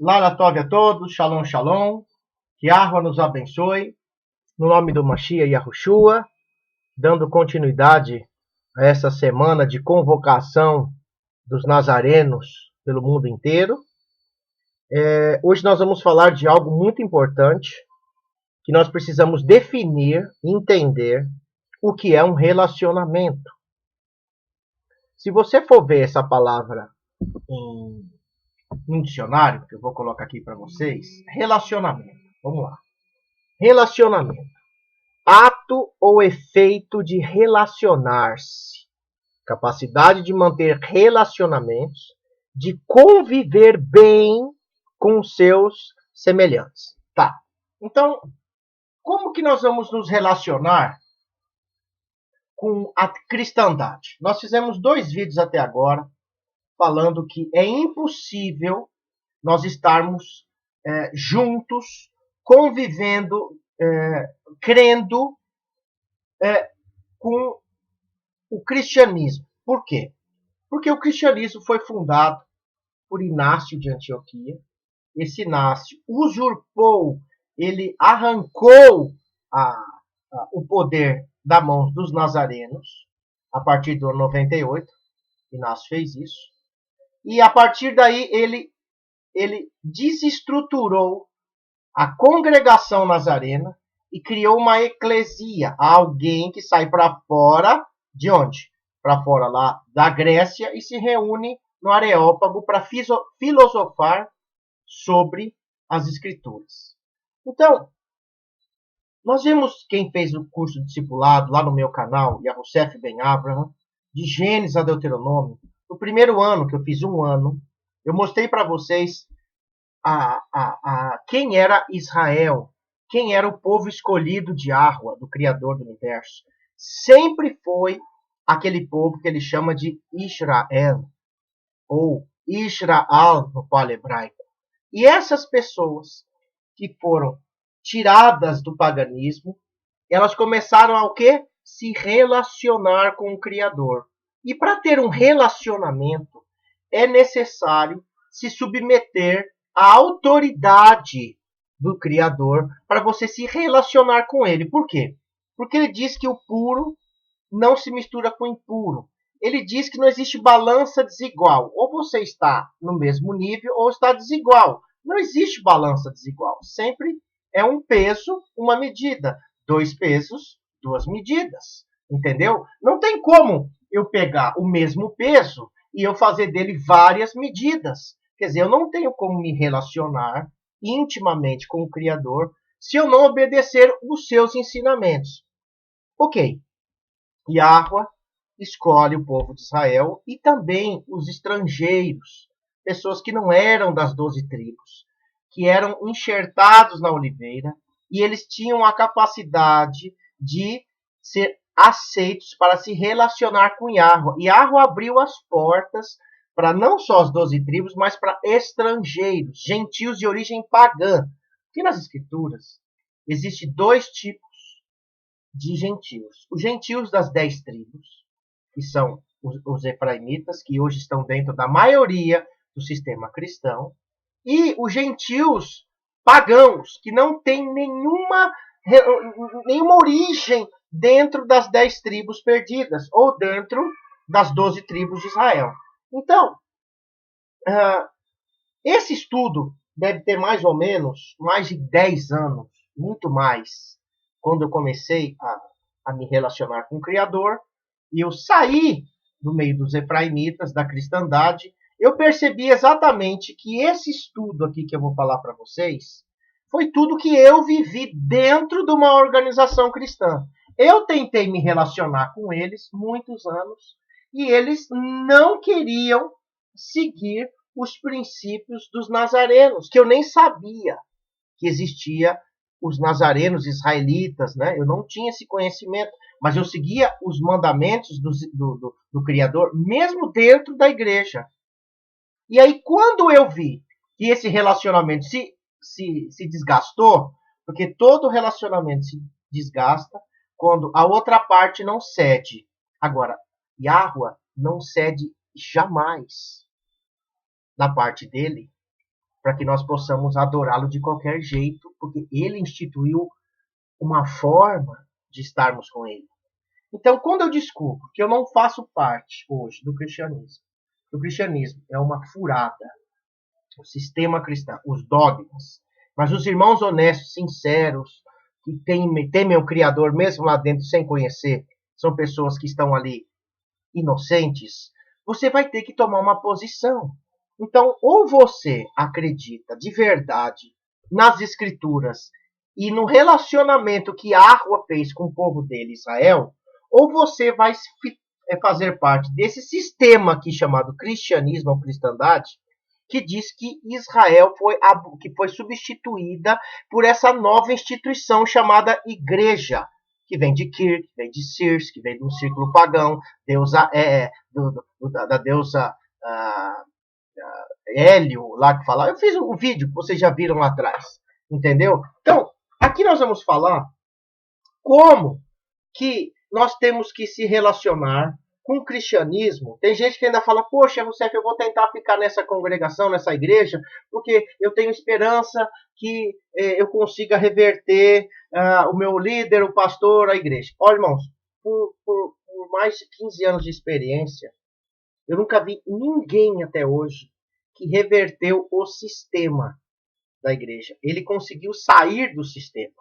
Lara Tov a todos, Shalom, Shalom. Que Yahweh nos abençoe. No nome do Mashiach Yahushua, dando continuidade a essa semana de convocação dos nazarenos pelo mundo inteiro. Hoje nós vamos falar de algo muito importante, que nós precisamos definir, entender o que é um relacionamento. Se você for ver essa palavra em um dicionário, que eu vou colocar aqui para vocês, relacionamento. Vamos lá. Relacionamento. Ato ou efeito de relacionar-se. Capacidade de manter relacionamentos, de conviver bem com os seus semelhantes. Tá. Então, como que nós vamos nos relacionar com a cristandade? Nós fizemos 2 vídeos até agora, falando que é impossível nós estarmos juntos, convivendo, crendo com o cristianismo. Por quê? Porque o cristianismo foi fundado por Inácio de Antioquia. Esse Inácio usurpou, ele arrancou o poder da mão dos nazarenos, a partir do ano 98. Inácio fez isso. E a partir daí ele desestruturou a congregação nazarena e criou uma eclesia, alguém que sai para fora de onde? Para fora lá da Grécia e se reúne no Areópago para filosofar sobre as escrituras. Então, nós vemos quem fez o curso de discipulado lá no meu canal, Yahusef Ben Abraham, de Gênesis a Deuteronômio. No primeiro ano, que eu fiz 1 ano, eu mostrei para vocês quem era Israel, quem era o povo escolhido de Yahweh, do Criador do Universo. Sempre foi aquele povo que ele chama de Israel, ou Israel no paleo-hebraico. E essas pessoas que foram tiradas do paganismo, elas começaram a o quê? Se relacionar com o Criador. E para ter um relacionamento, é necessário se submeter à autoridade do Criador para você se relacionar com ele. Por quê? Porque ele diz que o puro não se mistura com o impuro. Ele diz que não existe balança desigual. Ou você está no mesmo nível ou está desigual. Não existe balança desigual. Sempre é um peso, uma medida. 2 pesos, 2 medidas. Entendeu? Não tem como eu pegar o mesmo peso e eu fazer dele várias medidas. Quer dizer, eu não tenho como me relacionar intimamente com o Criador se eu não obedecer os seus ensinamentos. Ok. Yahweh escolhe o povo de Israel e também os estrangeiros, pessoas que não eram das 12 tribos, que eram enxertados na oliveira, e eles tinham a capacidade de ser aceitos para se relacionar com Yahweh. Yahweh abriu as portas para não só as 12 tribos, mas para estrangeiros, gentios de origem pagã. Porque nas Escrituras existem 2 tipos de gentios. Os gentios das 10 tribos, que são os efraimitas, que hoje estão dentro da maioria do sistema cristão, e os gentios pagãos, que não têm nenhuma origem dentro das 10 tribos perdidas, ou dentro das 12 tribos de Israel. Então, esse estudo deve ter mais ou menos mais de 10 anos, muito mais, quando eu comecei a me relacionar com o Criador, e eu saí do meio dos efraimitas, da cristandade, eu percebi exatamente que esse estudo aqui que eu vou falar para vocês foi tudo que eu vivi dentro de uma organização cristã. Eu tentei me relacionar com eles muitos anos e eles não queriam seguir os princípios dos nazarenos, que eu nem sabia que existia os nazarenos israelitas, né? Eu não tinha esse conhecimento, mas eu seguia os mandamentos do Criador, mesmo dentro da igreja. E aí, quando eu vi que esse relacionamento se desgastou, porque todo relacionamento se desgasta quando a outra parte não cede. Agora, Yahweh não cede jamais. Da parte dele, para que nós possamos adorá-lo de qualquer jeito, porque ele instituiu uma forma de estarmos com ele. Então, quando eu descubro que eu não faço parte hoje do cristianismo é uma furada, o sistema cristão, os dogmas, mas os irmãos honestos, sinceros, que temem o Criador, mesmo lá dentro, sem conhecer, são pessoas que estão ali inocentes, você vai ter que tomar uma posição. Então, ou você acredita de verdade nas Escrituras e no relacionamento que Yahweh fez com o povo dele, Israel, ou você vai fazer parte desse sistema aqui chamado cristianismo ou cristandade, que diz que Israel foi substituída por essa nova instituição chamada igreja, que vem de Kir, que vem de Circe, que vem de um círculo pagão, da deusa Hélio, lá que fala. Eu fiz um vídeo que vocês já viram lá atrás, entendeu? Então, aqui nós vamos falar como que nós temos que se relacionar com o cristianismo. Tem gente que ainda fala, poxa, Rousseff, eu vou tentar ficar nessa congregação, nessa igreja, porque eu tenho esperança que eu consiga reverter o meu líder, o pastor, a igreja. Olha, irmãos, por mais de 15 anos de experiência, eu nunca vi ninguém até hoje que reverteu o sistema da igreja. Ele conseguiu sair do sistema.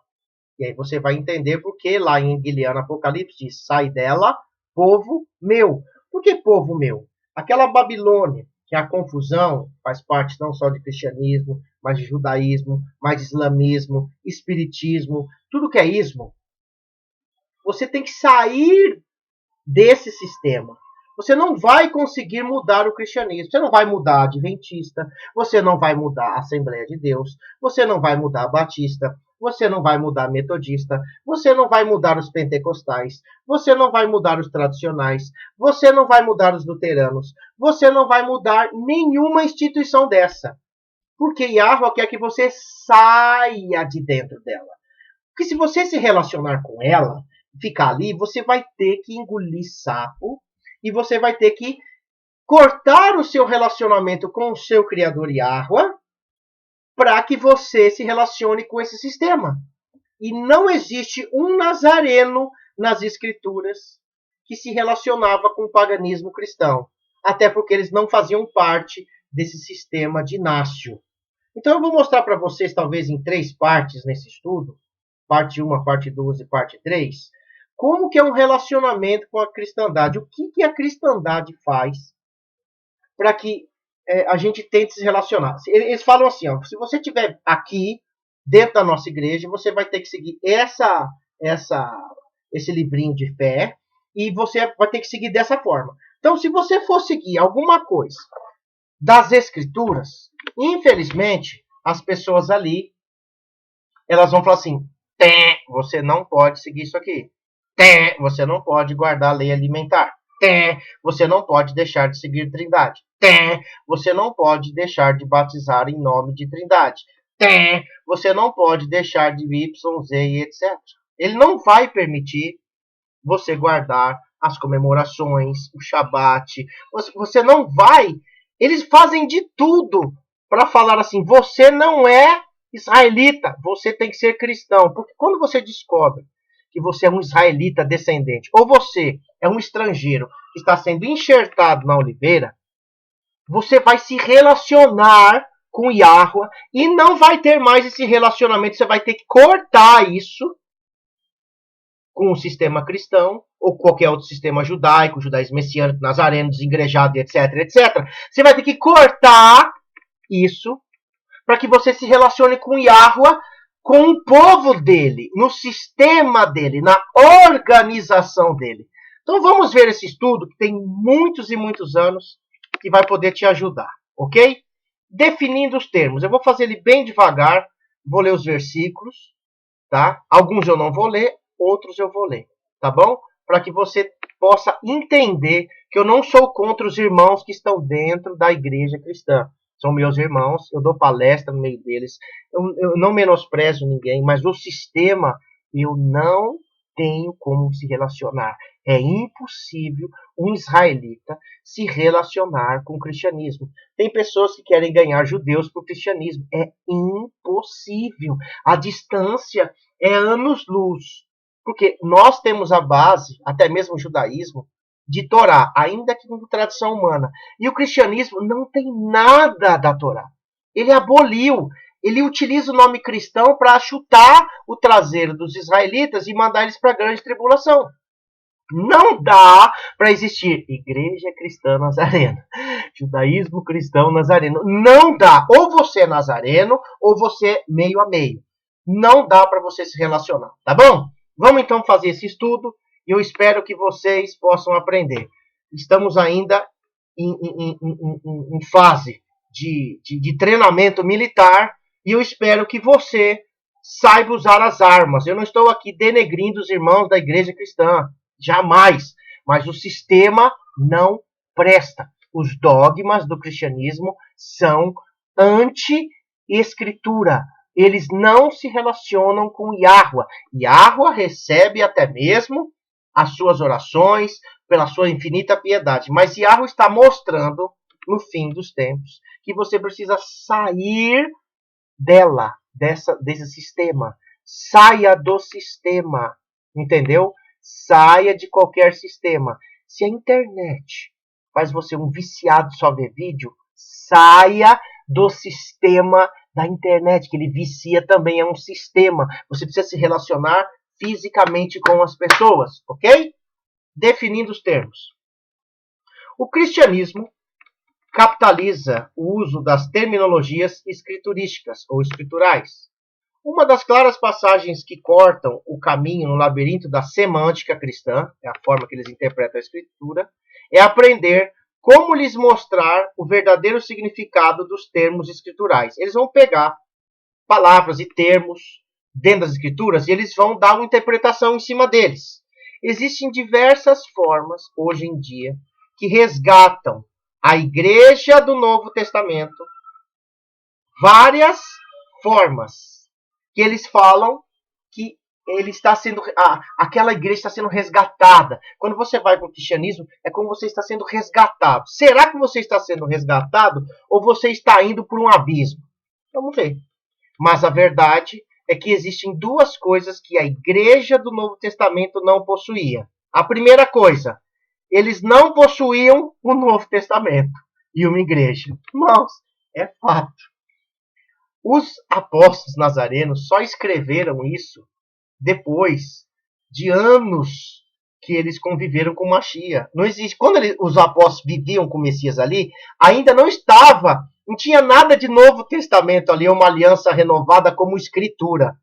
E aí você vai entender porque lá em Guilherme Apocalipse diz, sai dela, povo meu. Por que povo meu? Aquela Babilônia, que é a confusão, faz parte não só de cristianismo, mas de judaísmo, mas de islamismo, espiritismo, tudo que é ismo. Você tem que sair desse sistema. Você não vai conseguir mudar o cristianismo. Você não vai mudar a adventista, você não vai mudar a Assembleia de Deus, você não vai mudar a batista, você não vai mudar a metodista, você não vai mudar os pentecostais, você não vai mudar os tradicionais, você não vai mudar os luteranos, você não vai mudar nenhuma instituição dessa. Porque Yahweh quer que você saia de dentro dela. Porque se você se relacionar com ela, ficar ali, você vai ter que engolir sapo e você vai ter que cortar o seu relacionamento com o seu Criador Yahweh para que você se relacione com esse sistema. E não existe um nazareno nas Escrituras que se relacionava com o paganismo cristão. Até porque eles não faziam parte desse sistema dinástico. Então eu vou mostrar para vocês, talvez em 3 partes nesse estudo, parte 1, parte 2 e parte 3, como que é um relacionamento com a cristandade. O que a cristandade faz para que a gente tente se relacionar. Eles falam assim, ó, se você estiver aqui, dentro da nossa igreja, você vai ter que seguir esse livrinho de fé e você vai ter que seguir dessa forma. Então, se você for seguir alguma coisa das Escrituras, infelizmente, as pessoas ali, elas vão falar assim, você não pode seguir isso aqui. Você não pode guardar a lei alimentar. Você não pode deixar de seguir Trindade. Você não pode deixar de batizar em nome de Trindade. Você não pode deixar de Y, Z e etc. Ele não vai permitir você guardar as comemorações, o Shabat. Você não vai. Eles fazem de tudo para falar assim, você não é israelita, você tem que ser cristão. Porque quando você descobre que você é um israelita descendente, ou você é um estrangeiro que está sendo enxertado na oliveira, você vai se relacionar com Yahweh e não vai ter mais esse relacionamento. Você vai ter que cortar isso com o sistema cristão ou qualquer outro sistema judaico, judaísmo messiânico, nazareno, desengrejado, etc, etc. Você vai ter que cortar isso para que você se relacione com Yahweh, com o povo dele, no sistema dele, na organização dele. Então vamos ver esse estudo que tem muitos e muitos anos que vai poder te ajudar, ok? Definindo os termos. Eu vou fazer ele bem devagar, vou ler os versículos, tá? Alguns eu não vou ler, outros eu vou ler, tá bom? Para que você possa entender que eu não sou contra os irmãos que estão dentro da igreja cristã. São meus irmãos, eu dou palestra no meio deles, eu não menosprezo ninguém, mas o sistema eu não tenho como se relacionar. É impossível um israelita se relacionar com o cristianismo. Tem pessoas que querem ganhar judeus para o cristianismo. É impossível. A distância é anos-luz. Porque nós temos a base, até mesmo o judaísmo, de Torá, ainda que com tradição humana. E o cristianismo não tem nada da Torá. Ele aboliu. Ele utiliza o nome cristão para chutar o traseiro dos israelitas e mandar eles para a grande tribulação. Não dá para existir igreja cristã nazarena, judaísmo cristão nazareno. Não dá. Ou você é nazareno, ou você é meio a meio. Não dá para você se relacionar, tá bom? Vamos então fazer esse estudo e eu espero que vocês possam aprender. Estamos ainda em fase de treinamento militar e eu espero que você saiba usar as armas. Eu não estou aqui denegrindo os irmãos da igreja cristã. Jamais. Mas o sistema não presta. Os dogmas do cristianismo são anti-escritura. Eles não se relacionam com Yahweh. Yahweh recebe até mesmo as suas orações pela sua infinita piedade. Mas Yahweh está mostrando, no fim dos tempos, que você precisa sair desse sistema. Saia do sistema. Entendeu? Saia de qualquer sistema. Se a internet faz você um viciado só ver vídeo, saia do sistema da internet, que ele vicia também, é um sistema. Você precisa se relacionar fisicamente com as pessoas, ok? Definindo os termos. O cristianismo capitaliza o uso das terminologias escriturísticas ou escriturais. Uma das claras passagens que cortam o caminho no labirinto da semântica cristã, é a forma que eles interpretam a escritura, é aprender como lhes mostrar o verdadeiro significado dos termos escriturais. Eles vão pegar palavras e termos dentro das escrituras e eles vão dar uma interpretação em cima deles. Existem diversas formas, hoje em dia, que resgatam a igreja do Novo Testamento, várias formas que eles falam que ele está sendo, aquela igreja está sendo resgatada. Quando você vai para o cristianismo, é como você está sendo resgatado. Será que você está sendo resgatado ou você está indo por um abismo? Vamos ver. Mas a verdade é que existem duas coisas que a igreja do Novo Testamento não possuía. A primeira coisa, eles não possuíam o Novo Testamento e uma igreja. Irmãos, é fato. Os apóstolos nazarenos só escreveram isso depois de anos que eles conviveram com Machia. Não existe. Quando os apóstolos viviam com o Messias ali, ainda não tinha nada de Novo Testamento ali, uma aliança renovada como escritura.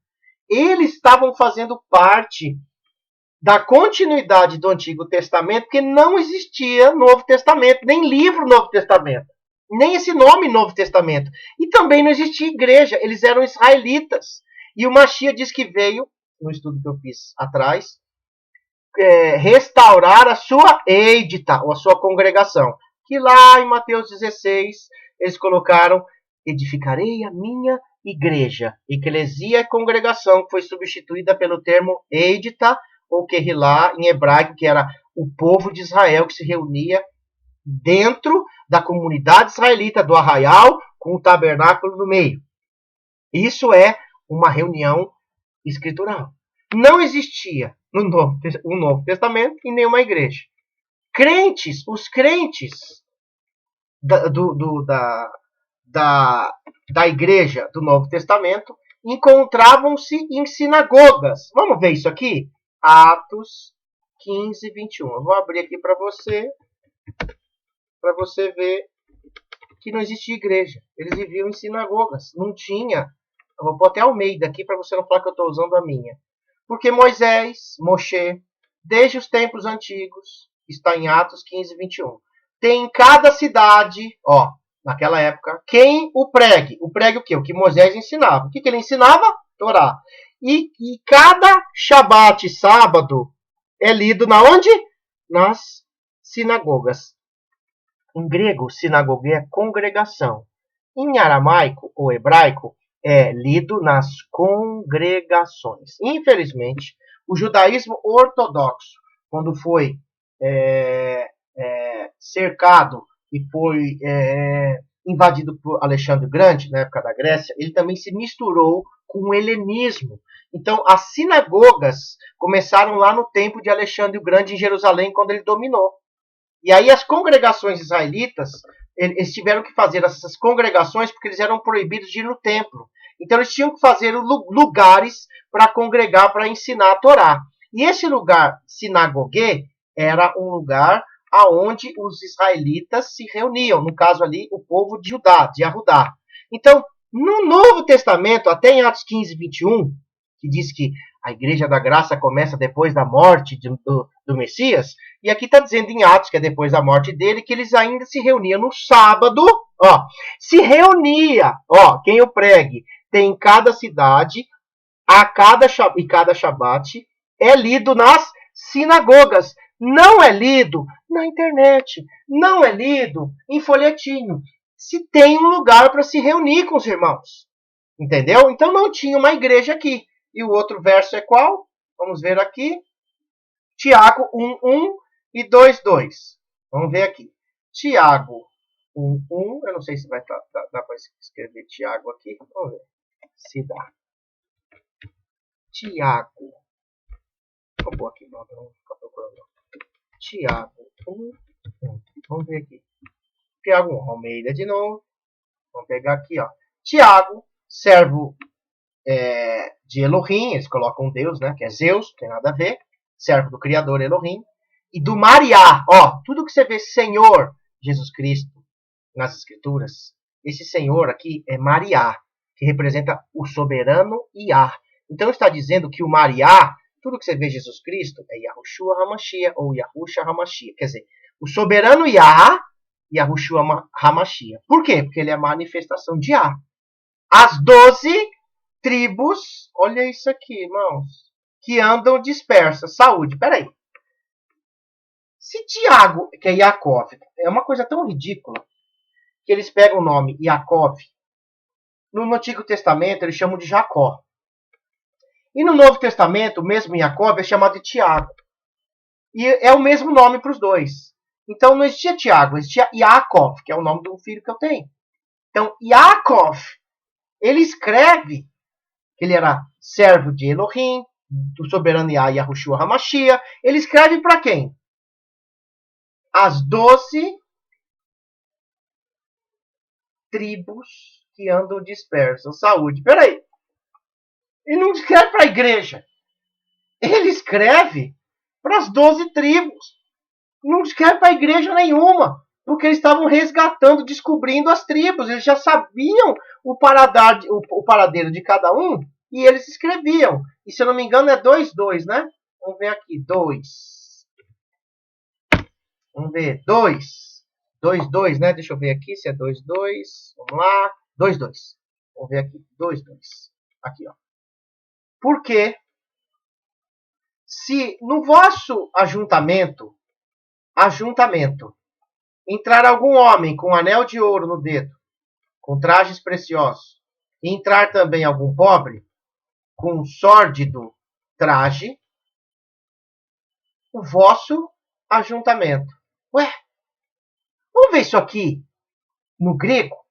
Eles estavam fazendo parte da continuidade do Antigo Testamento, porque não existia Novo Testamento, nem livro Novo Testamento. Nem esse nome Novo Testamento. E também não existia igreja. Eles eram israelitas. E o Machia diz que veio, no estudo que eu fiz atrás, restaurar a sua eidita, ou a sua congregação. Que lá em Mateus 16, eles colocaram, edificarei a minha igreja. Eclesia é congregação, que foi substituída pelo termo eidita, ou querrilá, em hebraico, que era o povo de Israel que se reunia dentro da comunidade israelita do arraial, com o tabernáculo no meio. Isso é uma reunião escritural. Não existia no Novo Testamento em nenhuma igreja. Os crentes da igreja do Novo Testamento encontravam-se em sinagogas. Vamos ver isso aqui? Atos 15, 21. Eu vou abrir aqui para você ver que não existia igreja. Eles viviam em sinagogas. Não tinha. Eu vou pôr até Almeida aqui para você não falar que eu estou usando a minha. Porque Moshe, desde os tempos antigos, está em Atos 15, 21. Tem em cada cidade, naquela época, quem o pregue. O pregue o quê? O que Moisés ensinava. O que ele ensinava? Torá. E cada Shabat, sábado, é lido na onde? Nas sinagogas. Em grego, sinagoga é congregação. Em aramaico ou hebraico, é lido nas congregações. Infelizmente, o judaísmo ortodoxo, quando foi cercado e foi invadido por Alexandre o Grande, na época da Grécia, ele também se misturou com o helenismo. Então, as sinagogas começaram lá no tempo de Alexandre o Grande, em Jerusalém, quando ele dominou. E aí as congregações israelitas, eles tiveram que fazer essas congregações porque eles eram proibidos de ir no templo. Então, eles tinham que fazer lugares para congregar, para ensinar a Torá. E esse lugar, sinagogue, era um lugar aonde os israelitas se reuniam, no caso ali, o povo de Judá, de Arudá. Então, no Novo Testamento, até em Atos 15, 21, que diz que a Igreja da Graça começa depois da morte do Messias, e aqui está dizendo em Atos, que é depois da morte dele, que eles ainda se reuniam no sábado, se reunia, quem eu pregue, tem em cada cidade, cada Shabat, é lido nas sinagogas, não é lido na internet, não é lido em folhetinho. Se tem um lugar para se reunir com os irmãos, entendeu? Então não tinha uma igreja aqui. E o outro verso é qual? Vamos ver aqui. Tiago 1:1 e 2:2. Vamos ver aqui. Tiago 1:1. Eu não sei se vai dar para escrever Tiago aqui. Vamos ver se dá. Tiago. Vou pôr aqui, não ficar procurando. Tiago 1:1. Vamos ver aqui. Tiago 1. Almeida de novo. Vamos pegar aqui, ó. Tiago, servo de Elohim, eles colocam Deus, né? Que é Zeus, não tem nada a ver. Servo do Criador Elohim. E do Mariá, tudo que você vê Senhor Jesus Cristo nas Escrituras, esse Senhor aqui é Mariá, que representa o soberano Iá. Então está dizendo que o Mariá, tudo que você vê Jesus Cristo, é Yahushua HaMashiach ou Yahusha HaMashiach. Quer dizer, o soberano Iá, Yahushua HaMashiach. Por quê? Porque ele é a manifestação de Iá. As 12 tribos, olha isso aqui, irmãos, que andam dispersas. Saúde, peraí. Se Tiago, que é Yaakov, é uma coisa tão ridícula, que eles pegam o nome Yaakov, no Antigo Testamento eles chamam de Jacó. E no Novo Testamento, o mesmo Yaakov é chamado de Tiago. E é o mesmo nome para os dois. Então não existia Tiago, existia Yaakov, que é o nome do filho que eu tenho. Então, Yaakov, ele escreve que ele era servo de Elohim, do soberano Yahushua HaMashiach. Ele escreve para quem? As 12 tribos que andam dispersas. Saúde. Peraí. Ele não escreve para a igreja. Ele escreve para as 12 tribos. Não escreve para a igreja nenhuma. Porque eles estavam resgatando, descobrindo as tribos. Eles já sabiam o paradeiro de cada um. E eles escreviam. E se eu não me engano é 2:2, né? Vamos ver aqui. 2. Vamos ver. 2:2, né? Deixa eu ver aqui se é 2:2. Vamos lá. 2:2. Vamos ver aqui. 2:2. Aqui, ó. Por quê? Se no vosso ajuntamento, entrar algum homem com um anel de ouro no dedo, com trajes preciosos, e entrar também algum pobre, com um sórdido traje, o vosso ajuntamento. Ué, vamos ver isso aqui no grego?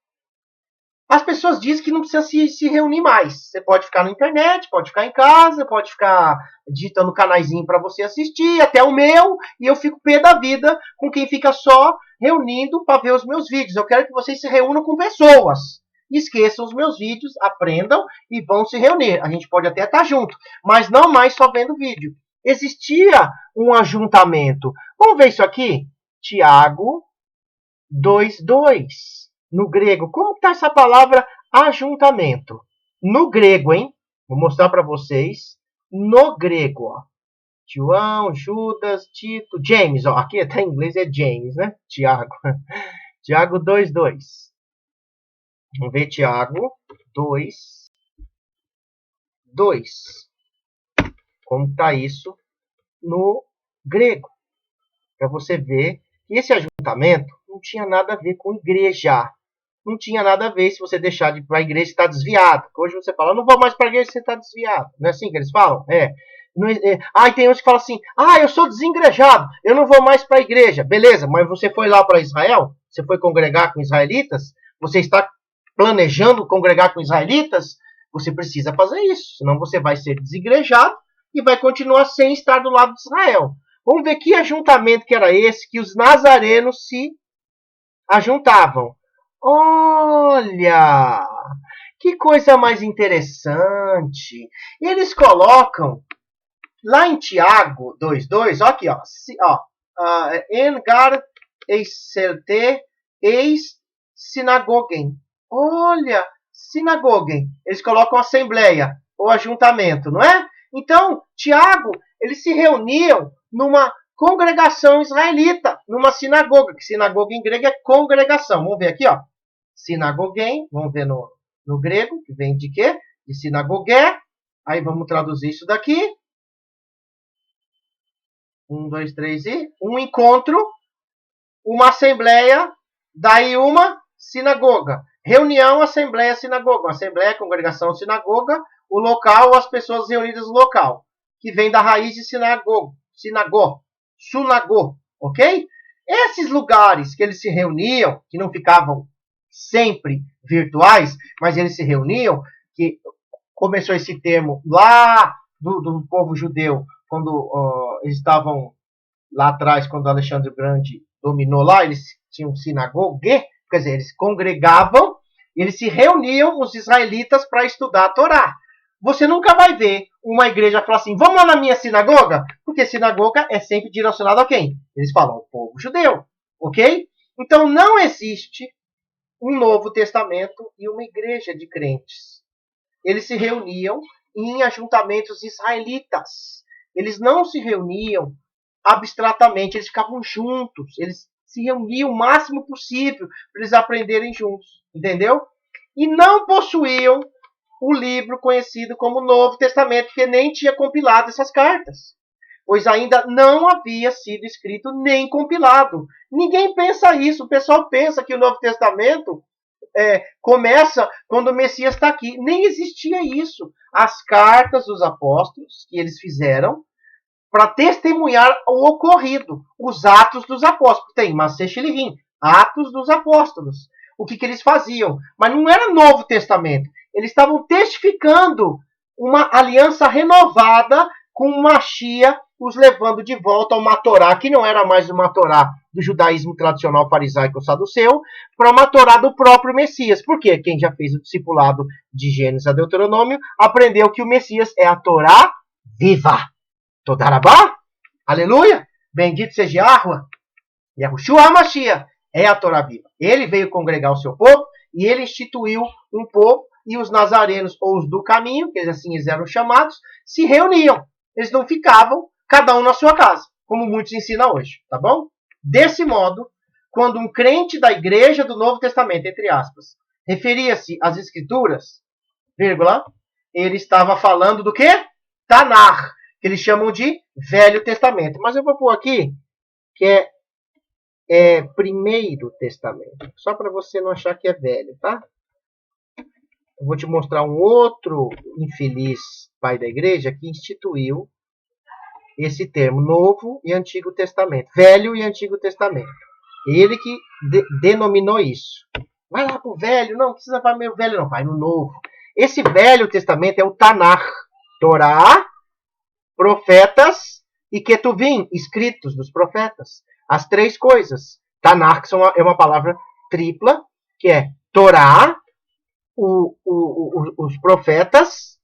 As pessoas dizem que não precisa se reunir mais. Você pode ficar na internet, pode ficar em casa, pode ficar digitando canaizinho para você assistir, até o meu, e eu fico pé da vida com quem fica só reunindo para ver os meus vídeos. Eu quero que vocês se reúnam com pessoas. Esqueçam os meus vídeos, aprendam e vão se reunir. A gente pode até estar junto, mas não mais só vendo vídeo. Existia um ajuntamento. Vamos ver isso aqui? Tiago 2:2. No grego, como está essa palavra ajuntamento? No grego, hein? Vou mostrar para vocês. No grego, ó. João, Judas, Tito, James, ó. Aqui até em inglês é James, né? Tiago. Tiago 2:2. Vamos ver Tiago 2:2. Como está isso no grego? Para você ver que esse ajuntamento não tinha nada a ver com igreja. Não tinha nada a ver se você deixar de ir para a igreja e está desviado. Hoje você fala, não vou mais para a igreja se você está desviado. Não é assim que eles falam? É. E tem uns que falam assim, eu sou desengrejado, eu não vou mais para a igreja. Beleza, mas você foi lá para Israel? Você foi congregar com israelitas? Você está planejando congregar com israelitas? Você precisa fazer isso, senão você vai ser desengrejado e vai continuar sem estar do lado de Israel. Vamos ver que ajuntamento que era esse que os nazarenos se ajuntavam. Olha, que coisa mais interessante. Eles colocam lá em Tiago 2:2, ó aqui, ó, Engar eiserte eis sinagogen. Olha, sinagogen. Eles colocam assembleia ou ajuntamento, não é? Então, Tiago, eles se reuniam numa congregação israelita, numa sinagoga, que sinagoga em grego é congregação. Vamos ver aqui, ó. Sinagogen, vamos ver no grego, que vem de quê? De sinagogé. Aí vamos traduzir isso daqui. 1, 2, 3 e... Um encontro, uma assembleia, daí uma sinagoga. Reunião, assembleia, sinagoga. Uma assembleia, congregação, sinagoga. O local, as pessoas reunidas no local. Que vem da raiz de sinagô, sunagô, ok? Esses lugares que eles se reuniam, que não ficavam sempre virtuais, mas eles se reuniam, que começou esse termo lá do povo judeu, quando eles estavam lá atrás, quando Alexandre o Grande dominou lá, eles tinham sinagogue, quer dizer, eles congregavam, eles se reuniam, os israelitas, para estudar a Torá. Você nunca vai ver uma igreja falar assim, vamos lá na minha sinagoga? Porque sinagoga é sempre direcionada a quem? Eles falam, o povo judeu, ok? Então não existe um Novo Testamento e uma igreja de crentes. Eles se reuniam em ajuntamentos israelitas. Eles não se reuniam abstratamente, eles ficavam juntos. Eles se reuniam o máximo possível para eles aprenderem juntos. Entendeu? E não possuíam o livro conhecido como Novo Testamento, porque nem tinha compilado essas cartas. Pois ainda não havia sido escrito nem compilado. Ninguém pensa isso. O pessoal pensa que o Novo Testamento começa quando o Messias está aqui. Nem existia isso. As cartas dos apóstolos que eles fizeram para testemunhar o ocorrido. Os Atos dos Apóstolos. Tem Masechilirim, Atos dos Apóstolos. O que eles faziam? Mas não era Novo Testamento. Eles estavam testificando uma aliança renovada com uma Mashiach, os levando de volta a uma Torá, que não era mais uma Torá do judaísmo tradicional farisaico saduceu, para uma Torá do próprio Messias. Por quê? Quem já fez o discipulado de Gênesis a Deuteronômio aprendeu que o Messias é a Torá viva. Todarabá? Aleluia! Bendito seja Yahuwah. Yahushua Mashiach é a Torá viva. Ele veio congregar o seu povo e ele instituiu um povo, e os nazarenos, ou os do caminho, que assim eles eram chamados, se reuniam. Eles não ficavam, cada um na sua casa, como muitos ensinam hoje, tá bom? Desse modo, quando um crente da igreja do Novo Testamento, entre aspas, referia-se às Escrituras, vírgula, ele estava falando do quê? Tanar, que eles chamam de Velho Testamento. Mas eu vou pôr aqui, que é Primeiro Testamento, só para você não achar que é velho, tá? Eu vou te mostrar um outro infeliz pai da igreja que instituiu esse termo, Novo e Antigo Testamento. Velho e Antigo Testamento. Ele que denominou isso. Vai lá pro velho. Não precisa para meu velho, não. Vai no Novo. Esse Velho Testamento é o Tanar. Torá, profetas e Ketuvim, escritos dos profetas. As três coisas. Tanar, que é uma palavra tripla, que é Torá, os profetas,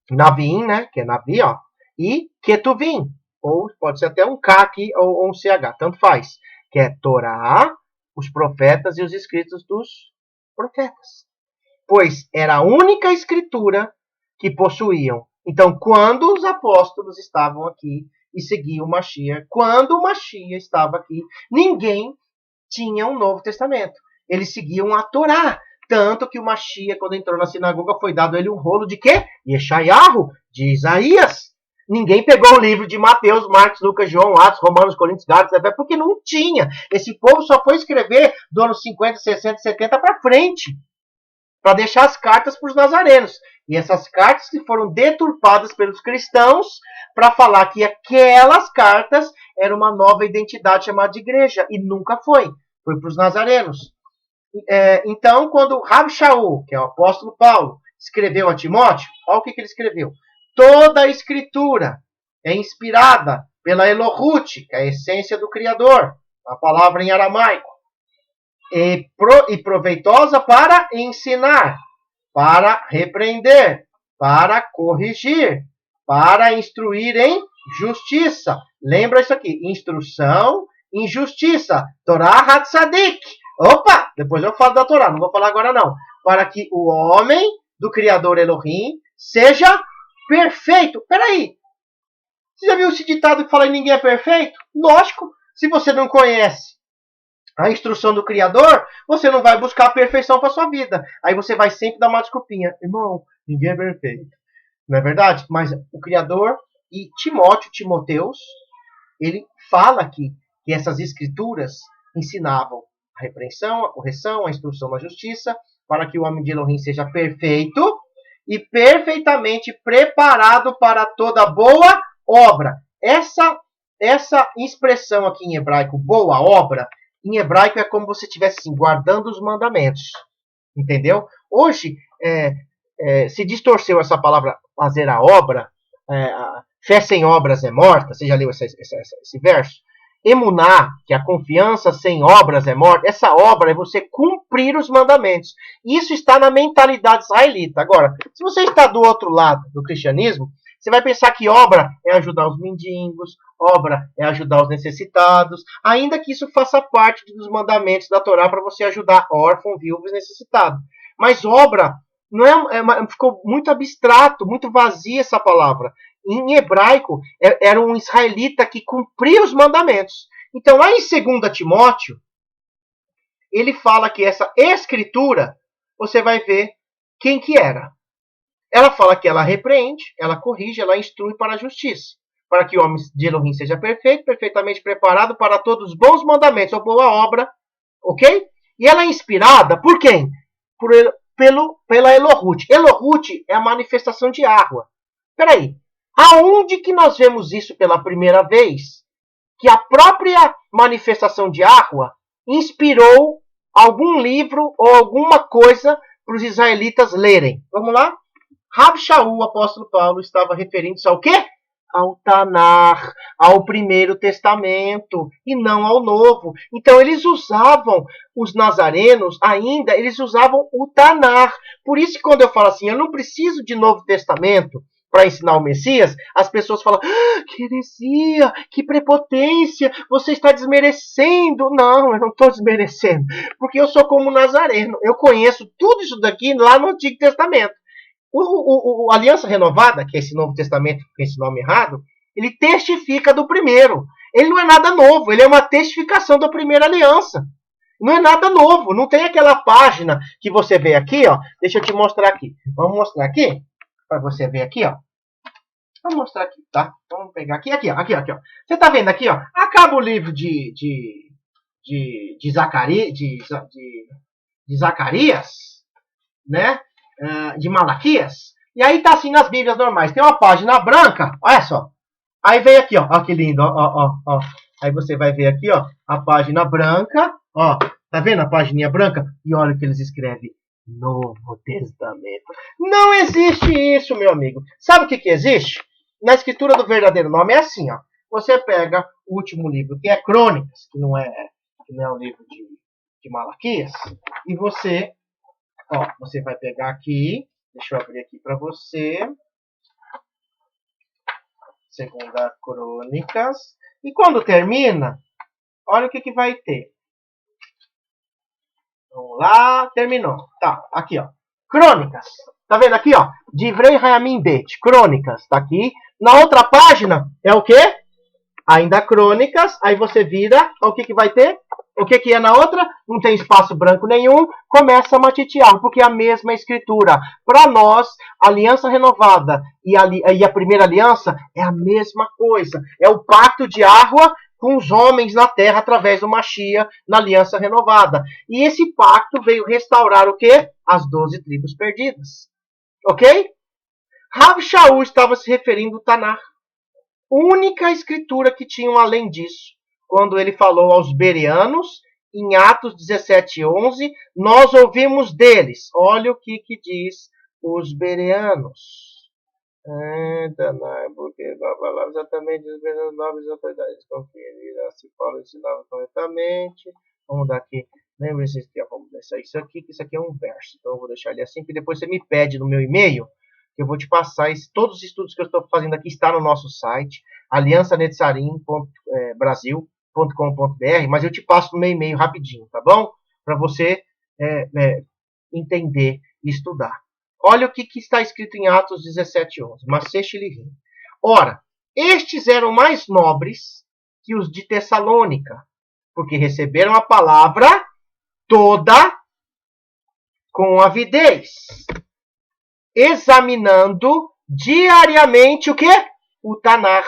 Navim, né, que é Navi, ó, e Ketuvim, ou pode ser até um K aqui, ou um CH, tanto faz, que é Torá, os profetas e os escritos dos profetas. Pois era a única escritura que possuíam. Então, quando os apóstolos estavam aqui e seguiam o Mashiach, quando o Mashiach estava aqui, ninguém tinha um Novo Testamento. Eles seguiam a Torá. Tanto que o Mashiach, quando entrou na sinagoga, foi dado a ele um rolo de quê? Yeshayahu, de Isaías. Ninguém pegou o livro de Mateus, Marcos, Lucas, João, Atos, Romanos, Coríntios, Gálatas, porque não tinha. Esse povo só foi escrever do ano 50, 60, 70 para frente, para deixar as cartas para os nazarenos. E essas cartas que foram deturpadas pelos cristãos para falar que aquelas cartas eram uma nova identidade chamada de igreja. E nunca foi. Foi para os nazarenos. Então, quando Rabi Shaul, que é o apóstolo Paulo, escreveu a Timóteo, olha o que ele escreveu. Toda a escritura é inspirada pela Elohut, que é a essência do Criador, a palavra em aramaico, e proveitosa para ensinar, para repreender, para corrigir, para instruir em justiça. Lembra isso aqui, instrução em justiça. Torah Hatzadik. Opa, depois eu falo da Torá, não vou falar agora não. Para que o homem do Criador Elohim seja perfeito. Peraí, você já viu esse ditado que fala que ninguém é perfeito? Lógico, se você não conhece a instrução do Criador, você não vai buscar a perfeição para sua vida. Aí você vai sempre dar uma desculpinha. Irmão, ninguém é perfeito. Não é verdade? Mas o Criador e Timoteus, ele fala que essas escrituras ensinavam a repreensão, a correção, a instrução na justiça, para que o homem de Elohim seja perfeito e perfeitamente preparado para toda boa obra. Essa expressão aqui em hebraico, boa obra, em hebraico é como se você estivesse assim, guardando os mandamentos. Entendeu? Hoje, se distorceu essa palavra fazer a obra, fé sem obras é morta. Você já leu esse verso? Emuná, que a confiança sem obras é morta. Essa obra é você cumprir os mandamentos. Isso está na mentalidade israelita. Agora, se você está do outro lado do cristianismo, você vai pensar que obra é ajudar os mendigos, obra é ajudar os necessitados, ainda que isso faça parte dos mandamentos da Torá para você ajudar órfão, viúvo e necessitado. Mas obra não ficou muito abstrato, muito vazia essa palavra. Em hebraico, era um israelita que cumpria os mandamentos. Então, lá em 2 Timóteo, ele fala que essa escritura, você vai ver quem que era. Ela fala que ela repreende, ela corrige, ela instrui para a justiça, para que o homem de Elohim seja perfeito, perfeitamente preparado para todos os bons mandamentos, ou boa obra, ok? E ela é inspirada por quem? Pela Elohut. Elohut é a manifestação de Yahweh. Peraí, aonde que nós vemos isso pela primeira vez? Que a própria manifestação de Yahweh inspirou algum livro ou alguma coisa para os israelitas lerem. Vamos lá? Rabi Shaul, o apóstolo Paulo, estava referindo-se ao quê? Ao Tanar, ao Primeiro Testamento, e não ao Novo. Então, eles usavam, os nazarenos ainda, eles usavam o Tanar. Por isso, quando eu falo assim, eu não preciso de Novo Testamento para ensinar o Messias, as pessoas falam, que heresia, que prepotência, você está desmerecendo. Não, eu não estou desmerecendo, porque eu sou como nazareno, eu conheço tudo isso daqui lá no Antigo Testamento. A Aliança Renovada, que é esse Novo Testamento com esse nome errado, ele testifica do primeiro. Ele não é nada novo, ele é uma testificação da primeira aliança. Não é nada novo, não tem aquela página que você vê aqui, ó. Deixa eu te mostrar aqui. Vamos mostrar aqui, para você ver aqui, ó. Vamos mostrar aqui, tá? Vamos pegar aqui, ó. Você tá vendo aqui, ó? Acaba o livro de Zacarias, né? De Malaquias, e aí tá assim nas Bíblias normais, tem uma página branca, olha só, aí vem aqui, ó que lindo, ó, aí você vai ver aqui, ó, a página branca, ó, tá vendo a pagininha branca? E olha o que eles escrevem, Novo Testamento. Não existe isso, meu amigo. Sabe o que existe? Na escritura do verdadeiro nome é assim, ó, você pega o último livro, que é Crônicas, que não é o livro de Malaquias, e você vai pegar aqui, deixa eu abrir aqui para você, 2 Crônicas, e quando termina, olha o que vai ter. Vamos lá, terminou. Tá, aqui, ó, Crônicas, tá vendo aqui, ó, Divrei Hayamim Bet, Crônicas, tá aqui. Na outra página, é o quê? Ainda Crônicas, aí você vira, o que vai ter? O que é na outra? Não tem espaço branco nenhum, começa a matitear, porque é a mesma escritura. Para nós, a aliança renovada e a primeira aliança é a mesma coisa. É o pacto de Yahweh com os homens na terra através do Mashiach na aliança renovada. E esse pacto veio restaurar o quê? As 12 tribos perdidas. Ok? Rav Shaul estava se referindo ao Tanar, única escritura que tinham além disso. Quando ele falou aos bereanos, em Atos 17:11, nós ouvimos deles. Olha o que diz os bereanos. Porque exatamente os bereanos nobres autoridades conferiram se Paulo ensinava corretamente. Vamos dar aqui. Lembre-se que vamos deixar isso aqui, que isso aqui é um verso. Então eu vou deixar ele assim, que depois você me pede no meu e-mail, que eu vou te passar. Todos os estudos que eu estou fazendo aqui estão no nosso site, aliançanetzarim.brasil.com.br, mas eu te passo no meu e-mail rapidinho, tá bom? Para você entender e estudar. Olha o que está escrito em Atos 17:11. Masechilirim. Ora, estes eram mais nobres que os de Tessalônica, porque receberam a palavra toda com avidez, examinando diariamente o quê? O Tanar.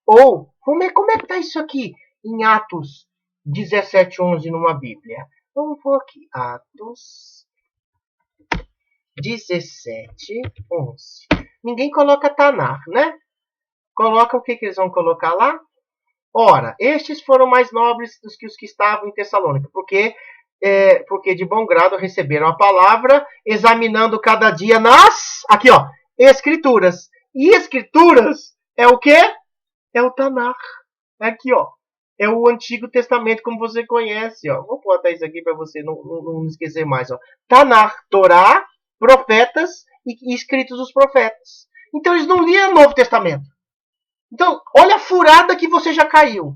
Ou, como é que está isso aqui em Atos 17:11 numa Bíblia? Vamos pôr aqui. Atos 17:11. Ninguém coloca Tanar, né? Coloca o que eles vão colocar lá? Ora, estes foram mais nobres do que os que estavam em Tessalônica, porque de bom grado receberam a palavra, examinando cada dia aqui ó, escrituras. E escrituras é o quê? É o Tanar. Aqui ó, é o Antigo Testamento como você conhece, ó. Vou botar isso aqui para você não esquecer mais, ó. Tanar, Torá, profetas e escritos dos profetas. Então eles não liam o Novo Testamento. Então, olha a furada que você já caiu.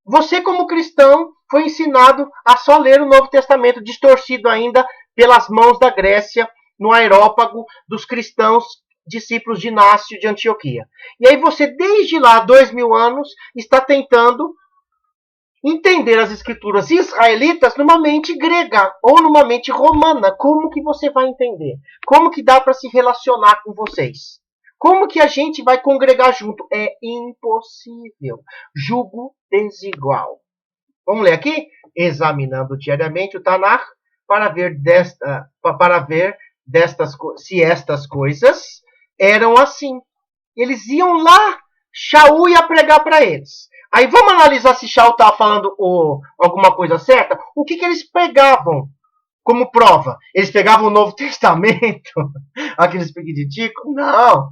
Você, como cristão, foi ensinado a só ler o Novo Testamento, distorcido ainda pelas mãos da Grécia, no aerópago dos cristãos discípulos de Inácio de Antioquia. E aí você, desde lá, 2000 anos, está tentando entender as escrituras israelitas numa mente grega ou numa mente romana. Como que você vai entender? Como que dá para se relacionar com vocês? Como que a gente vai congregar junto? É impossível. Jugo desigual. Vamos ler aqui? Examinando diariamente o Tanar para ver se estas coisas eram assim. Eles iam lá, Shaul ia pregar para eles. Aí vamos analisar se Shaul estava falando alguma coisa certa. O que eles pegavam como prova? Eles pegavam o Novo Testamento, aqueles piquititicos? Não.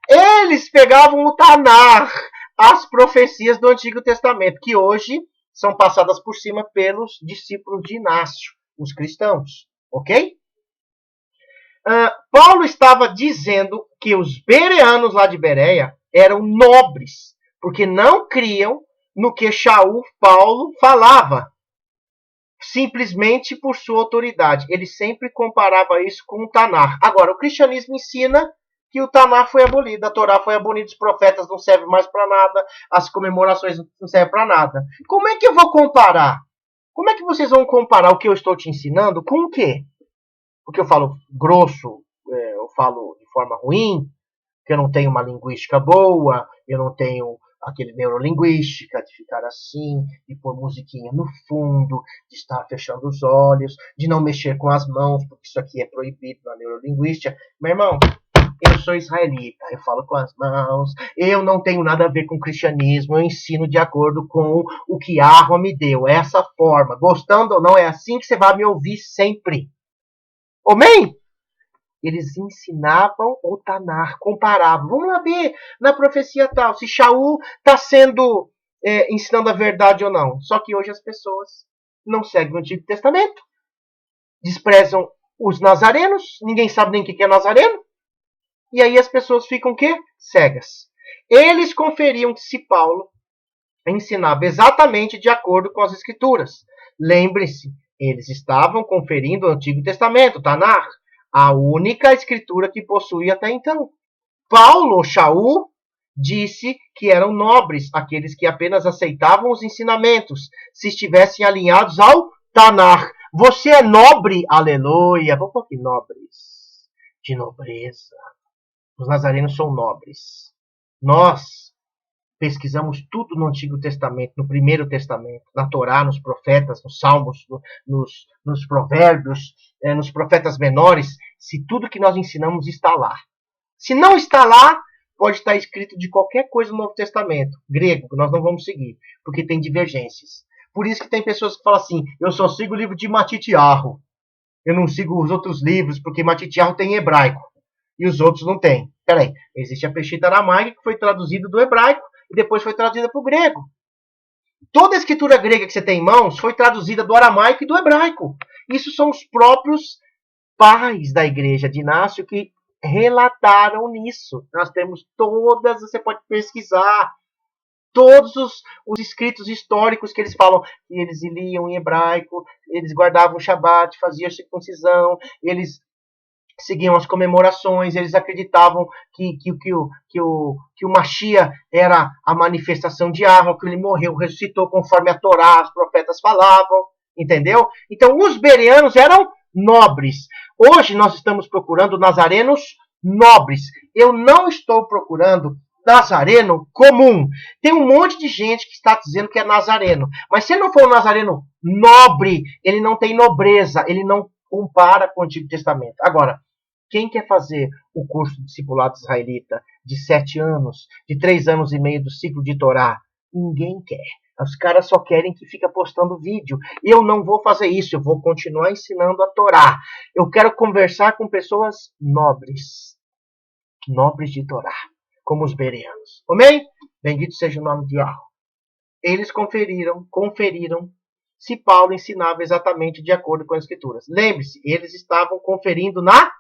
Eles pegavam o Tanar, as profecias do Antigo Testamento, que hoje são passadas por cima pelos discípulos de Inácio, os cristãos. Ok? Paulo estava dizendo que os bereanos lá de Bereia eram nobres, porque não criam no que Paulo falava, simplesmente por sua autoridade. Ele sempre comparava isso com o Tanar. Agora, o cristianismo ensina que o Tanar foi abolido, a Torá foi abolida, os profetas não servem mais para nada, as comemorações não servem para nada. Como é que eu vou comparar? Como é que vocês vão comparar o que eu estou te ensinando com o quê? Porque eu falo grosso, eu falo de forma ruim, que eu não tenho uma linguística boa, eu não tenho aquele neurolinguística de ficar assim, de pôr musiquinha no fundo, de estar fechando os olhos, de não mexer com as mãos, porque isso aqui é proibido na neurolinguística. Meu irmão, eu sou israelita, eu falo com as mãos, eu não tenho nada a ver com o cristianismo, eu ensino de acordo com o que Arroa me deu, essa forma. Gostando ou não, é assim que você vai me ouvir sempre. Amém? Eles ensinavam o Tanar, comparavam. Vamos lá ver na profecia tal, se Shaul está sendo ensinando a verdade ou não. Só que hoje as pessoas não seguem o Antigo Testamento, desprezam os nazarenos, ninguém sabe nem o que é nazareno, e aí as pessoas ficam o quê? Cegas. Eles conferiam que se Paulo ensinava exatamente de acordo com as Escrituras. Lembre-se, eles estavam conferindo o Antigo Testamento, Tanar, a única escritura que possuía até então. Paulo, Shaul, disse que eram nobres aqueles que apenas aceitavam os ensinamentos, se estivessem alinhados ao Tanar. Você é nobre, aleluia. Vou pôr aqui, nobres, de nobreza. Os nazarenos são nobres. Nós pesquisamos tudo no Antigo Testamento, no Primeiro Testamento, na Torá, nos profetas, nos Salmos, nos Provérbios, nos profetas menores. Se tudo que nós ensinamos está lá. Se não está lá, pode estar escrito de qualquer coisa no Novo Testamento, grego, que nós não vamos seguir, porque tem divergências. Por isso que tem pessoas que falam assim, eu só sigo o livro de Matitiarro. Eu não sigo os outros livros, porque Matitiarro tem hebraico. E os outros não têm. Peraí, existe a Peshitta aramaica, que foi traduzida do hebraico, e depois foi traduzida para o grego. Toda a escritura grega que você tem em mãos foi traduzida do aramaico e do hebraico. Isso são os próprios pais da igreja de Inácio que relataram nisso. Nós temos todas, você pode pesquisar, todos os escritos históricos que eles falam que eles liam em hebraico, eles guardavam o Shabat, faziam a circuncisão, eles seguiam as comemorações, eles acreditavam que o Mashiach era a manifestação de Yahweh, que ele morreu, ressuscitou conforme a Torá, os profetas falavam, entendeu? Então os bereanos eram nobres. Hoje nós estamos procurando nazarenos nobres. Eu não estou procurando nazareno comum. Tem um monte de gente que está dizendo que é nazareno, mas se ele não for um nazareno nobre, ele não tem nobreza, ele não compara com o Antigo Testamento. Agora, quem quer fazer o curso de discipulado israelita de 7 anos, de 3 anos e meio do ciclo de Torá? Ninguém quer. Os caras só querem que fica postando vídeo. Eu não vou fazer isso, eu vou continuar ensinando a Torá. Eu quero conversar com pessoas nobres. Nobres de Torá, como os bereanos. Amém? Bendito seja o nome de Yahweh. Eles conferiram se Paulo ensinava exatamente de acordo com as Escrituras. Lembre-se, eles estavam conferindo na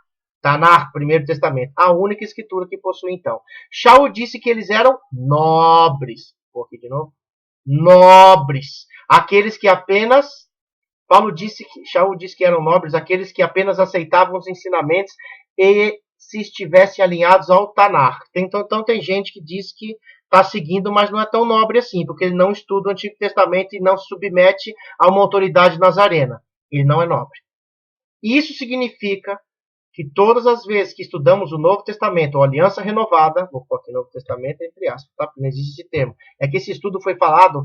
Tanakh, Primeiro Testamento, a única escritura que possui então. Shaul disse que eles eram nobres. Vou aqui de novo. Nobres. Aqueles que apenas... Shaul disse que eram nobres, aqueles que apenas aceitavam os ensinamentos e se estivessem alinhados ao Tanakh. Então tem gente que diz que está seguindo, mas não é tão nobre assim, porque ele não estuda o Antigo Testamento e não se submete a uma autoridade nazarena. Ele não é nobre. Isso significa que todas as vezes que estudamos o Novo Testamento, ou Aliança Renovada, vou pôr aqui Novo Testamento entre aspas, tá? Não existe esse termo. É que esse estudo foi falado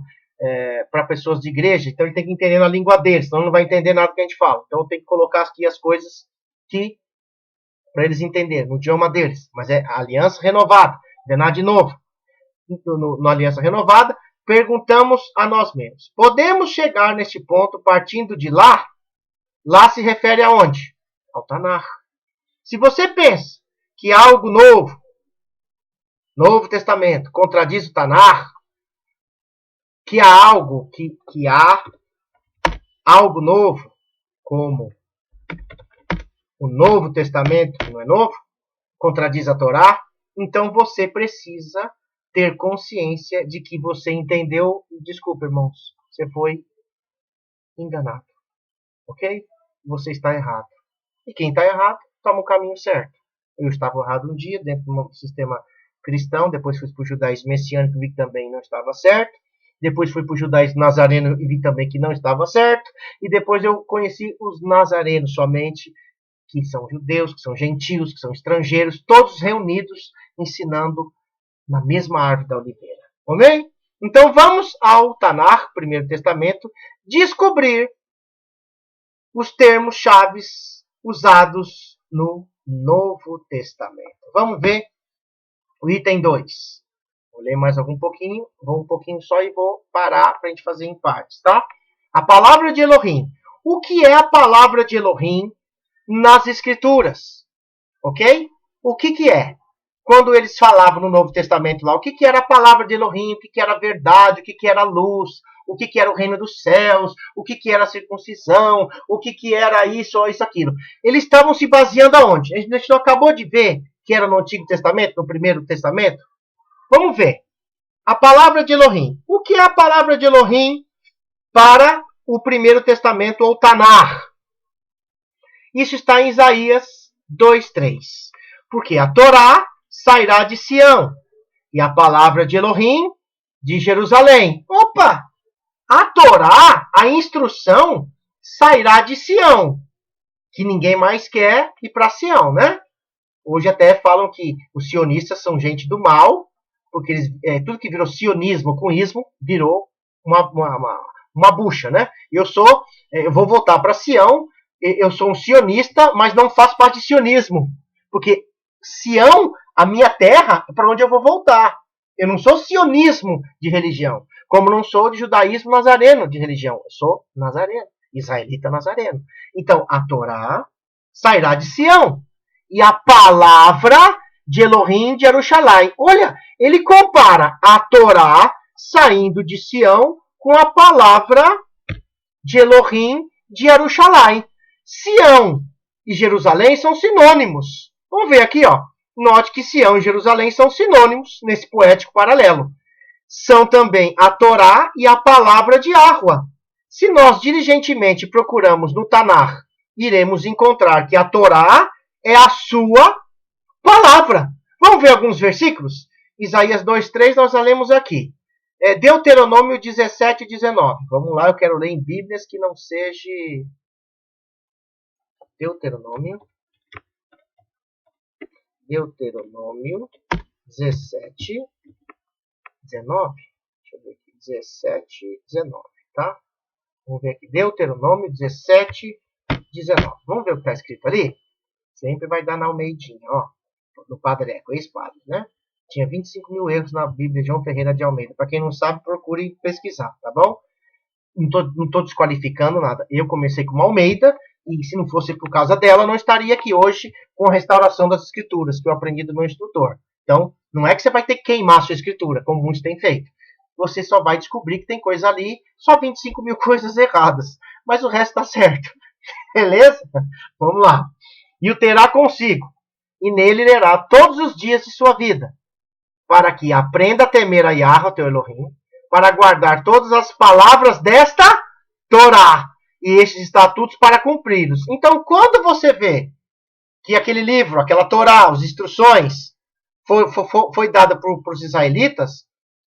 para pessoas de igreja, então ele tem que entender na língua deles, senão não vai entender nada que a gente fala. Então eu tenho que colocar aqui as coisas que para eles entenderem, no idioma deles. Mas é a Aliança Renovada, não é nada de novo. Na Aliança Renovada, perguntamos a nós mesmos, podemos chegar neste ponto partindo de lá? Lá se refere aonde? Ao Tanakh. Se você pensa que algo novo, Novo Testamento, contradiz o Tanakh, que há algo novo, como o Novo Testamento, que não é novo, contradiz a Torá, então você precisa ter consciência de que você entendeu, desculpa, irmãos, você foi enganado, ok? Você está errado. E quem está errado, toma o caminho certo. Eu estava errado um dia, dentro do sistema cristão, depois fui para o judaísmo messiânico e vi que também não estava certo, depois fui para o judaísmo nazareno e vi também que não estava certo, e depois eu conheci os nazarenos somente, que são judeus, que são gentios, que são estrangeiros, todos reunidos, ensinando na mesma árvore da oliveira. Ok? Então vamos ao Tanakh, Primeiro Testamento, descobrir os termos chaves usados no Novo Testamento. Vamos ver o item 2. Vou ler mais um pouquinho, vou um pouquinho só e vou parar para a gente fazer em partes, tá? A palavra de Elohim. O que é a palavra de Elohim nas Escrituras? Ok? O que é? Quando eles falavam no Novo Testamento lá, o que era a palavra de Elohim, o que era a verdade, o que era a luz, o que era o reino dos céus, o que era a circuncisão, o que era isso ou isso, aquilo. Eles estavam se baseando aonde? A gente não acabou de ver que era no Antigo Testamento, no Primeiro Testamento? Vamos ver. A palavra de Elohim. O que é a palavra de Elohim para o Primeiro Testamento ou Tanakh? Isso está em Isaías 2:3. Porque a Torá sairá de Sião e a palavra de Elohim de Jerusalém. Opa! A Torá, a instrução, sairá de Sião, que ninguém mais quer ir para Sião, né? Hoje até falam que os sionistas são gente do mal, porque eles, tudo que virou sionismo com ismo virou uma bucha, né? Eu vou voltar para Sião, eu sou um sionista, mas não faço parte de sionismo, porque Sião, a minha terra, é para onde eu vou voltar. Eu não sou sionismo de religião, como não sou de judaísmo nazareno de religião. Eu sou nazareno, israelita nazareno. Então, a Torá sairá de Sião. E a palavra de Elohim de Jerusalém. Olha, ele compara a Torá saindo de Sião com a palavra de Elohim de Jerusalém. Sião e Jerusalém são sinônimos. Vamos ver aqui, ó. Note que Sião e Jerusalém são sinônimos nesse poético paralelo. São também a Torá e a palavra de Yahweh. Se nós diligentemente procuramos no Tanar, iremos encontrar que a Torá é a sua palavra. Vamos ver alguns versículos? Isaías 2:3 nós já lemos aqui. Deuteronômio 17:19. Vamos lá, eu quero ler em Bíblias que não seja Deuteronômio 17:19. Deixa eu ver aqui, 17:19, tá? Vamos ver aqui, Deuteronômio 17:19. Vamos ver o que está escrito ali? Sempre vai dar na Almeidinha, ó. Do Padre Eco, ex-padre, né? Tinha 25 mil erros na Bíblia de João Ferreira de Almeida. Para quem não sabe, procure pesquisar, tá bom? Não tô desqualificando nada. Eu comecei com uma Almeida, e se não fosse por causa dela, não estaria aqui hoje com a restauração das escrituras, que eu aprendi do meu instrutor. Então, não é que você vai ter que queimar a sua escritura, como muitos têm feito. Você só vai descobrir que tem coisa ali, só 25 mil coisas erradas. Mas o resto tá certo. Beleza? Vamos lá. E o terá consigo, e nele lerá todos os dias de sua vida, para que aprenda a temer a Yahweh, teu Elohim, para guardar todas as palavras desta Torá e estes estatutos para cumpri-los. Então, quando você vê que aquele livro, aquela Torá, as instruções, foi dada para os israelitas,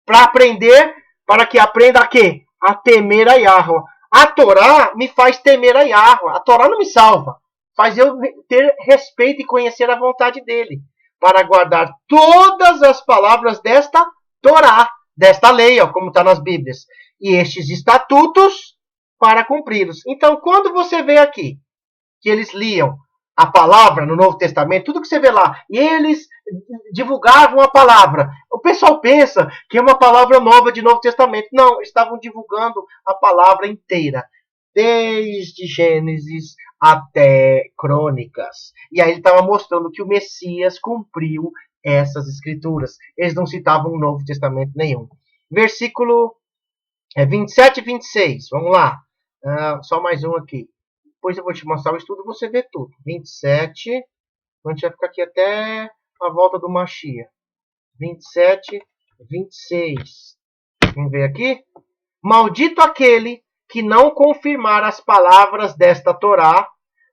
para aprender, para que aprenda a quê? A temer a Yahweh. A Torá me faz temer a Yahweh. A Torá não me salva. Faz eu ter respeito e conhecer a vontade dele, para guardar todas as palavras desta Torá, desta lei, ó, como está nas Bíblias, e estes estatutos para cumpri-los. Então, quando você vê aqui que eles liam a palavra no Novo Testamento, tudo que você vê lá, e eles divulgavam a palavra, o pessoal pensa que é uma palavra nova de Novo Testamento. Não, estavam divulgando a palavra inteira, desde Gênesis até Crônicas. E aí ele estava mostrando que o Messias cumpriu essas escrituras. Eles não citavam o Novo Testamento nenhum. Versículo 27 e 26. Vamos lá. Só mais um aqui. Depois eu vou te mostrar o estudo, você vê tudo. 27. A gente vai ficar aqui até a volta do Machia. 27, 26. Vamos ver aqui. Maldito aquele que não confirmar as palavras desta Torá,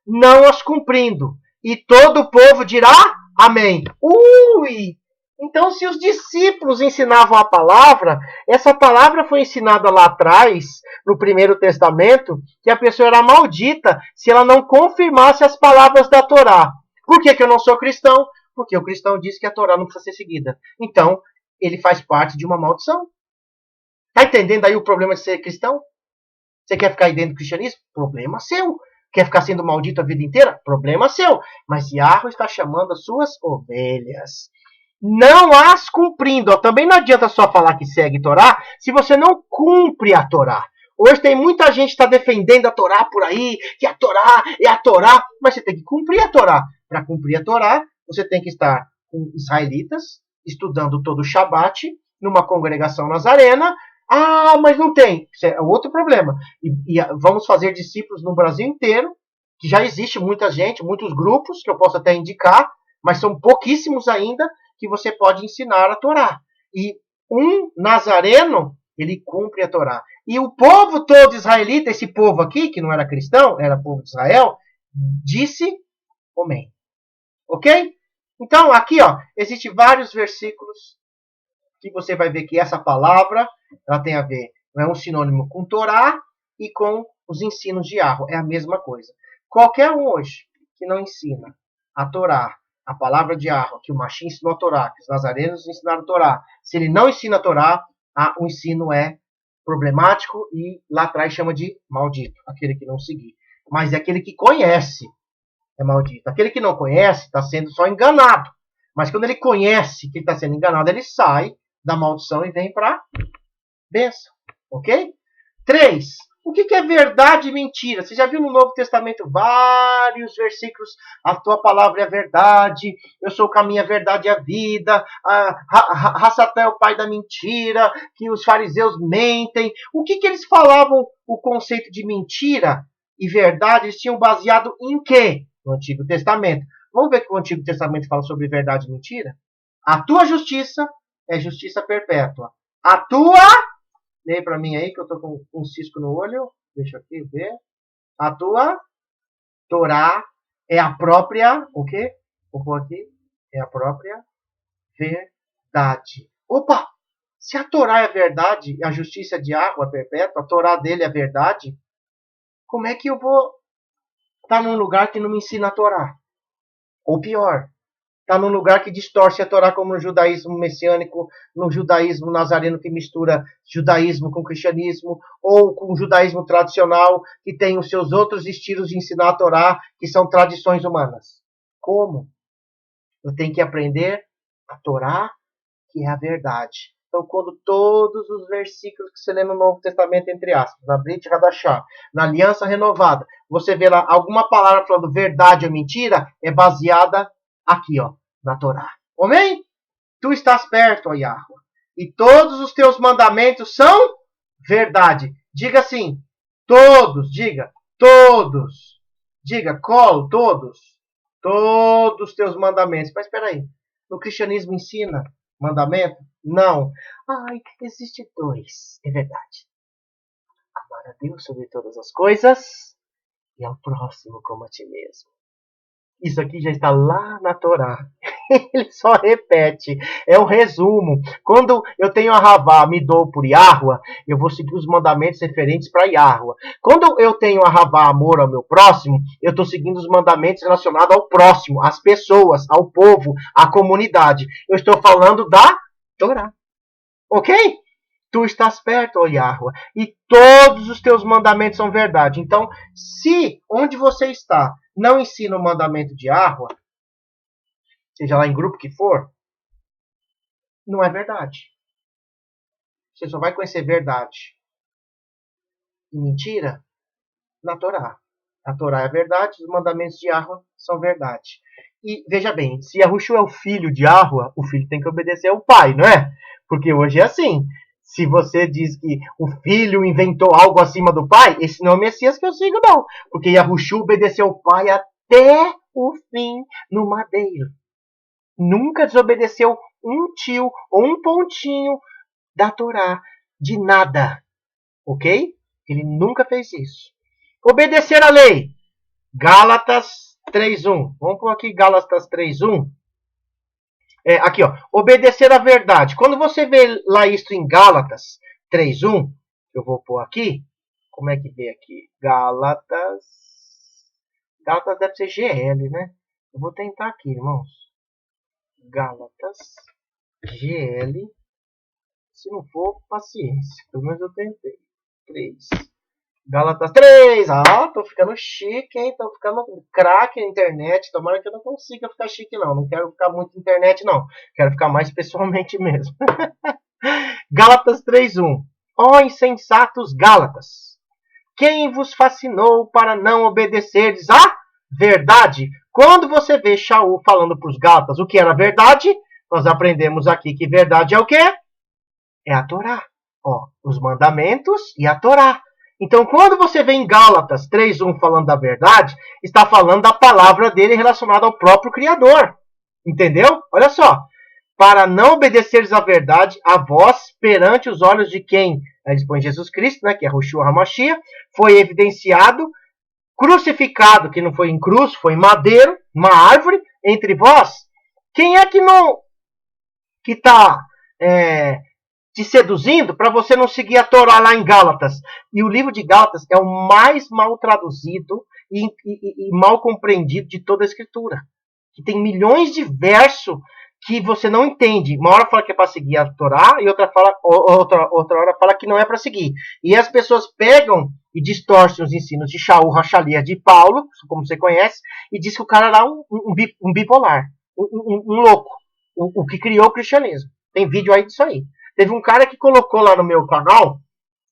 não as cumprindo. E todo o povo dirá amém. Ui! Então, se os discípulos ensinavam a palavra, essa palavra foi ensinada lá atrás, no Primeiro Testamento, que a pessoa era maldita se ela não confirmasse as palavras da Torá. Por que eu não sou cristão? Porque o cristão diz que a Torá não precisa ser seguida. Então, ele faz parte de uma maldição. Está entendendo aí o problema de ser cristão? Você quer ficar aí dentro do cristianismo? Problema seu. Quer ficar sendo maldito a vida inteira? Problema seu. Mas Yahweh está chamando as suas ovelhas. Não as cumprindo. Também não adianta só falar que segue Torá se você não cumpre a Torá. Hoje tem muita gente que está defendendo a Torá por aí, que a Torá é a Torá, mas você tem que cumprir a Torá. Para cumprir a Torá, você tem que estar com israelitas, estudando todo o Shabat, numa congregação nazarena. Mas não tem. Isso é outro problema. E vamos fazer discípulos no Brasil inteiro, que já existe muita gente, muitos grupos, que eu posso até indicar, mas são pouquíssimos ainda, que você pode ensinar a Torá. E um nazareno, ele cumpre a Torá. E o povo todo israelita, esse povo aqui, que não era cristão, era povo de Israel, disse amém. Ok? Então, aqui, ó, existem vários versículos que você vai ver que essa palavra, ela tem a ver, não é um sinônimo com Torá e com os ensinos de Yahweh. É a mesma coisa. Qualquer um hoje que não ensina a Torá, a palavra de Yahweh, que o Machim ensinou a Torá, que os nazarenos ensinaram a Torá, se ele não ensina a Torá, o ensino é problemático e lá atrás chama de maldito, aquele que não seguir. Mas é aquele que conhece é maldito. Aquele que não conhece está sendo só enganado. Mas quando ele conhece que ele está sendo enganado, ele sai da maldição e vem para bênção. Ok? 3. O que é verdade e mentira? Você já viu no Novo Testamento vários versículos. A tua palavra é a verdade. Eu sou o caminho, a verdade e a vida. Satã é o pai da mentira. Que os fariseus mentem. O que eles falavam? O conceito de mentira e verdade, eles tinham baseado em quê? No Antigo Testamento. Vamos ver o que o Antigo Testamento fala sobre verdade e mentira? A tua justiça é justiça perpétua. A tua... Leia para mim aí, que eu estou com um cisco no olho. Deixa eu aqui ver. A tua Torá é a própria... O quê? Vou pôr aqui. É a própria verdade. Opa! Se a Torá é a verdade, a justiça de água perpétua, a Torá dele é a verdade, como é que eu vou estar num lugar que não me ensina a Torá? Ou pior, está num lugar que distorce a Torá, como no judaísmo messiânico, no judaísmo nazareno que mistura judaísmo com cristianismo, ou com o judaísmo tradicional, que tem os seus outros estilos de ensinar a Torá, que são tradições humanas. Como? Eu tenho que aprender a Torá, que é a verdade. Então, quando todos os versículos que você lê no Novo Testamento, entre aspas, na Brit Hadashah, na Aliança Renovada, você vê lá alguma palavra falando verdade ou mentira, é baseada aqui, ó, na Torá. Amém? Tu estás perto, ó Yahweh, e todos os teus mandamentos são verdade. Diga assim, todos, diga, todos. Diga, call, todos. Todos os teus mandamentos. Mas espera aí, no cristianismo ensina mandamento? Não. Ai, existe 2. É verdade. Amar a Deus sobre todas as coisas e ao próximo como a ti mesmo. Isso aqui já está lá na Torá. Ele só repete. É um resumo. Quando eu tenho a Havá, me dou por Yahweh, eu vou seguir os mandamentos referentes para Yahweh. Quando eu tenho a Havá, amor ao meu próximo, eu estou seguindo os mandamentos relacionados ao próximo, às pessoas, ao povo, à comunidade. Eu estou falando da Torá. Ok? Tu estás perto, ó Yahweh, e todos os teus mandamentos são verdade. Então, se onde você está não ensina o mandamento de Yahweh, seja lá em grupo que for, não é verdade. Você só vai conhecer verdade e mentira na Torá. A Torá é verdade, os mandamentos de Yahweh são verdade. E veja bem, se Yahushua é o filho de Yahweh, o filho tem que obedecer ao pai, não é? Porque hoje é assim. Se você diz que o filho inventou algo acima do pai, esse não é o Messias que eu sigo, não. Porque Yahushua obedeceu ao pai até o fim no madeiro. Nunca desobedeceu um tio ou um pontinho da Torá, de nada. Ok? Ele nunca fez isso. Obedecer a lei. Gálatas 3.1. Vamos pôr aqui Gálatas 3.1. Aqui, ó. Obedecer a verdade. Quando você vê lá isso em Gálatas 3.1, eu vou pôr aqui. Como é que vê aqui? Gálatas. Gálatas deve ser GL, né? Eu vou tentar aqui, irmãos. Gálatas GL. Se não for, paciência. Pelo menos eu tentei. 3. Gálatas 3. Ah, tô ficando chique, hein? Tô ficando craque na internet. Tomara que eu não consiga ficar chique, não. Não quero ficar muito na internet, não. Quero ficar mais pessoalmente mesmo. Gálatas 3.1. Ó insensatos Gálatas, quem vos fascinou para não obedecerdes à verdade? Quando você vê Shaul falando para os Gálatas o que era verdade, nós aprendemos aqui que verdade é o quê? É a Torá. Ó, os mandamentos e a Torá. Então, quando você vê em Gálatas 3.1 falando da verdade, está falando da palavra dele relacionada ao próprio Criador. Entendeu? Olha só. Para não obedeceres à verdade, a vós, perante os olhos de quem? Eles põem Jesus Cristo, né, que é Yahushua HaMashiach, foi evidenciado, crucificado, que não foi em cruz, foi em madeiro, uma árvore, entre vós. Quem é que não que está te seduzindo para você não seguir a Torá lá em Gálatas? E o livro de Gálatas é o mais mal traduzido e mal compreendido de toda a Escritura. Que tem milhões de versos que você não entende. Uma hora fala que é para seguir a Torá e outra hora fala que não é para seguir. E as pessoas pegam e distorcem os ensinos de Shaul Hachalia, de Paulo, como você conhece, e diz que o cara era um bipolar, um louco. o que criou o cristianismo. Tem vídeo aí disso aí. Teve um cara que colocou lá no meu canal,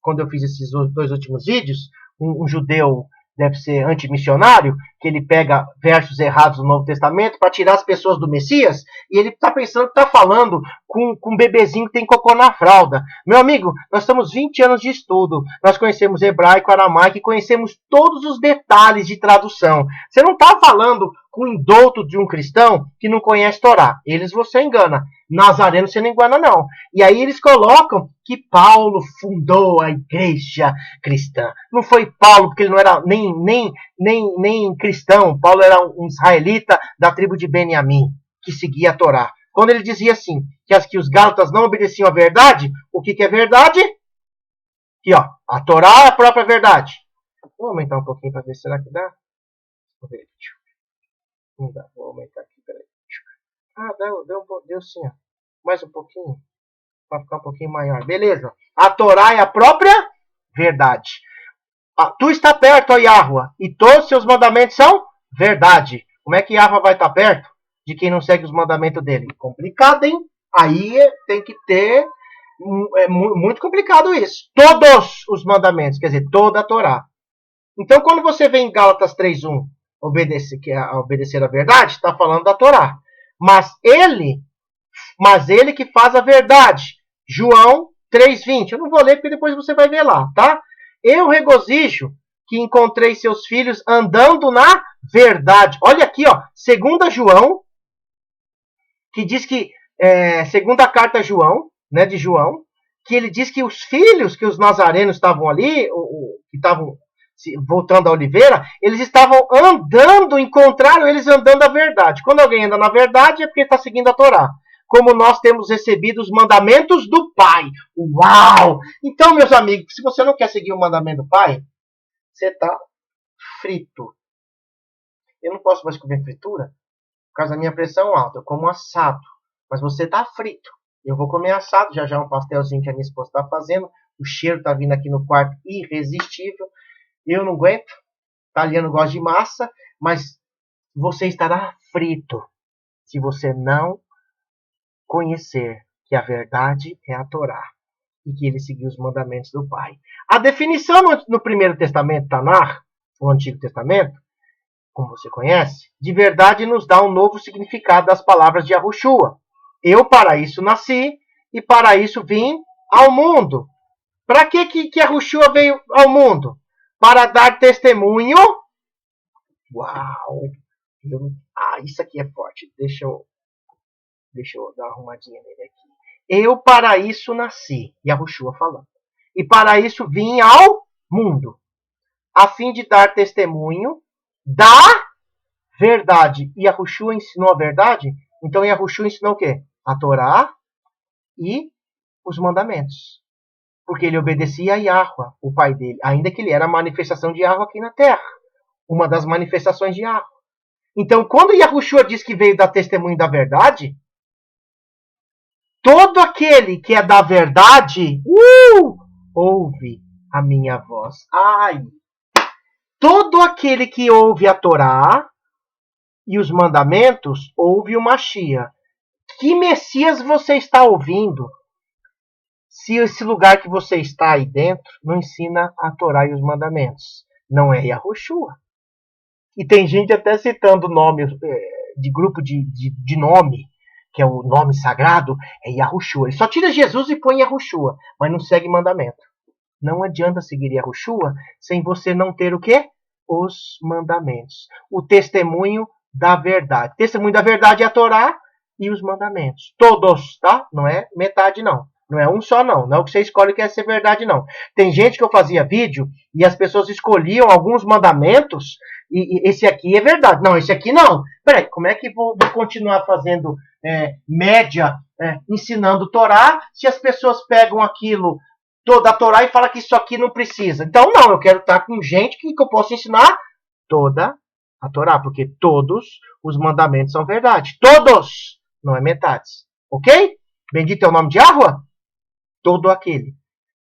quando eu fiz esses 2 últimos vídeos, um judeu, deve ser antimissionário, que ele pega versos errados do Novo Testamento para tirar as pessoas do Messias, e ele está pensando que está falando com um bebezinho que tem cocô na fralda. Meu amigo, nós estamos 20 anos de estudo, nós conhecemos hebraico, aramaico, e conhecemos todos os detalhes de tradução. Você não está falando com o indulto de um cristão que não conhece Torá. Eles você engana. Nazareno você não engana, não. E aí eles colocam que Paulo fundou a igreja cristã. Não foi Paulo, porque ele não era nem cristão. Paulo era um israelita da tribo de Benjamim, que seguia a Torá. Quando ele dizia assim, que os gálatas não obedeciam à verdade, o que é verdade? Aqui, ó, a Torá é a própria verdade. Vou aumentar um pouquinho para ver, será que dá? Vou ver. Não dá, vou aumentar aqui, peraí. Deu sim, ó. Mais um pouquinho, para ficar um pouquinho maior. Beleza. A Torá é a própria verdade. Tu está perto, ó Yahua, e todos os seus mandamentos são verdade. Como é que Yahua vai estar perto de quem não segue os mandamentos dele? Complicado, hein? Aí tem que ter... É muito complicado isso. Todos os mandamentos, quer dizer, toda a Torá. Então, quando você vê em Gálatas 3:1, obedecer a verdade, está falando da Torá. Mas ele que faz a verdade. João 3:20. Eu não vou ler porque depois você vai ver lá, tá? Eu regozijo que encontrei seus filhos andando na verdade. Olha aqui, ó, 2 João, que diz que, segunda carta a João, né, de João, que ele diz que os filhos que os nazarenos estavam ali, que estavam voltando à oliveira, eles estavam andando, encontraram eles andando a verdade. Quando alguém anda na verdade é porque está seguindo a Torá. Como nós temos recebido os mandamentos do Pai. Uau! Então, meus amigos, se você não quer seguir o mandamento do Pai, você está frito. Eu não posso mais comer fritura por causa da minha pressão alta. Eu como assado. Mas você está frito. Eu vou comer assado, já um pastelzinho que a minha esposa está fazendo. O cheiro está vindo aqui no quarto irresistível. Eu não aguento. Italiano gosta de massa, mas você estará frito se você não conhecer que a verdade é a Torá e que ele seguiu os mandamentos do Pai. A definição no Primeiro Testamento, Tanar, o Antigo Testamento, como você conhece, de verdade nos dá um novo significado das palavras de Yahushua. Eu para isso nasci e para isso vim ao mundo. Para que Yahushua veio ao mundo? Para dar testemunho. Uau! Isso aqui é forte. Deixa eu dar uma arrumadinha nele aqui. Eu para isso nasci, Yahushua falando. E para isso vim ao mundo, a fim de dar testemunho da verdade. E Yahushua ensinou a verdade? Então Yahushua ensinou o quê? A Torá e os mandamentos. Porque ele obedecia a Yahua, o pai dele, ainda que ele era a manifestação de Yahua aqui na terra. Uma das manifestações de Yahua. Então, quando Yahushua diz que veio dar testemunho da verdade, todo aquele que é da verdade, ouve a minha voz. Todo aquele que ouve a Torá e os mandamentos, ouve o Mashiach. Que Messias você está ouvindo? Se esse lugar que você está aí dentro não ensina a Torá e os mandamentos. Não é Yahushua. E tem gente até citando nome de grupo de nome, que é o nome sagrado, é Yahushua. Ele só tira Jesus e põe Yahushua, mas não segue mandamento. Não adianta seguir Yahushua sem você não ter o quê? Os mandamentos. O testemunho da verdade. Testemunho da verdade é a Torá e os mandamentos. Todos, tá? Não é metade, não. Não é um só, não. Não é o que você escolhe que é ser verdade, não. Tem gente que eu fazia vídeo e as pessoas escolhiam alguns mandamentos e esse aqui é verdade. Não, esse aqui não. Peraí, como é que vou continuar fazendo média, ensinando Torá, se as pessoas pegam aquilo da Torá e falam que isso aqui não precisa? Então, não, eu quero estar com gente que eu possa ensinar toda a Torá, porque todos os mandamentos são verdade. Todos! Não é metades. Ok? Bendito é o nome de Yahua? Todo aquele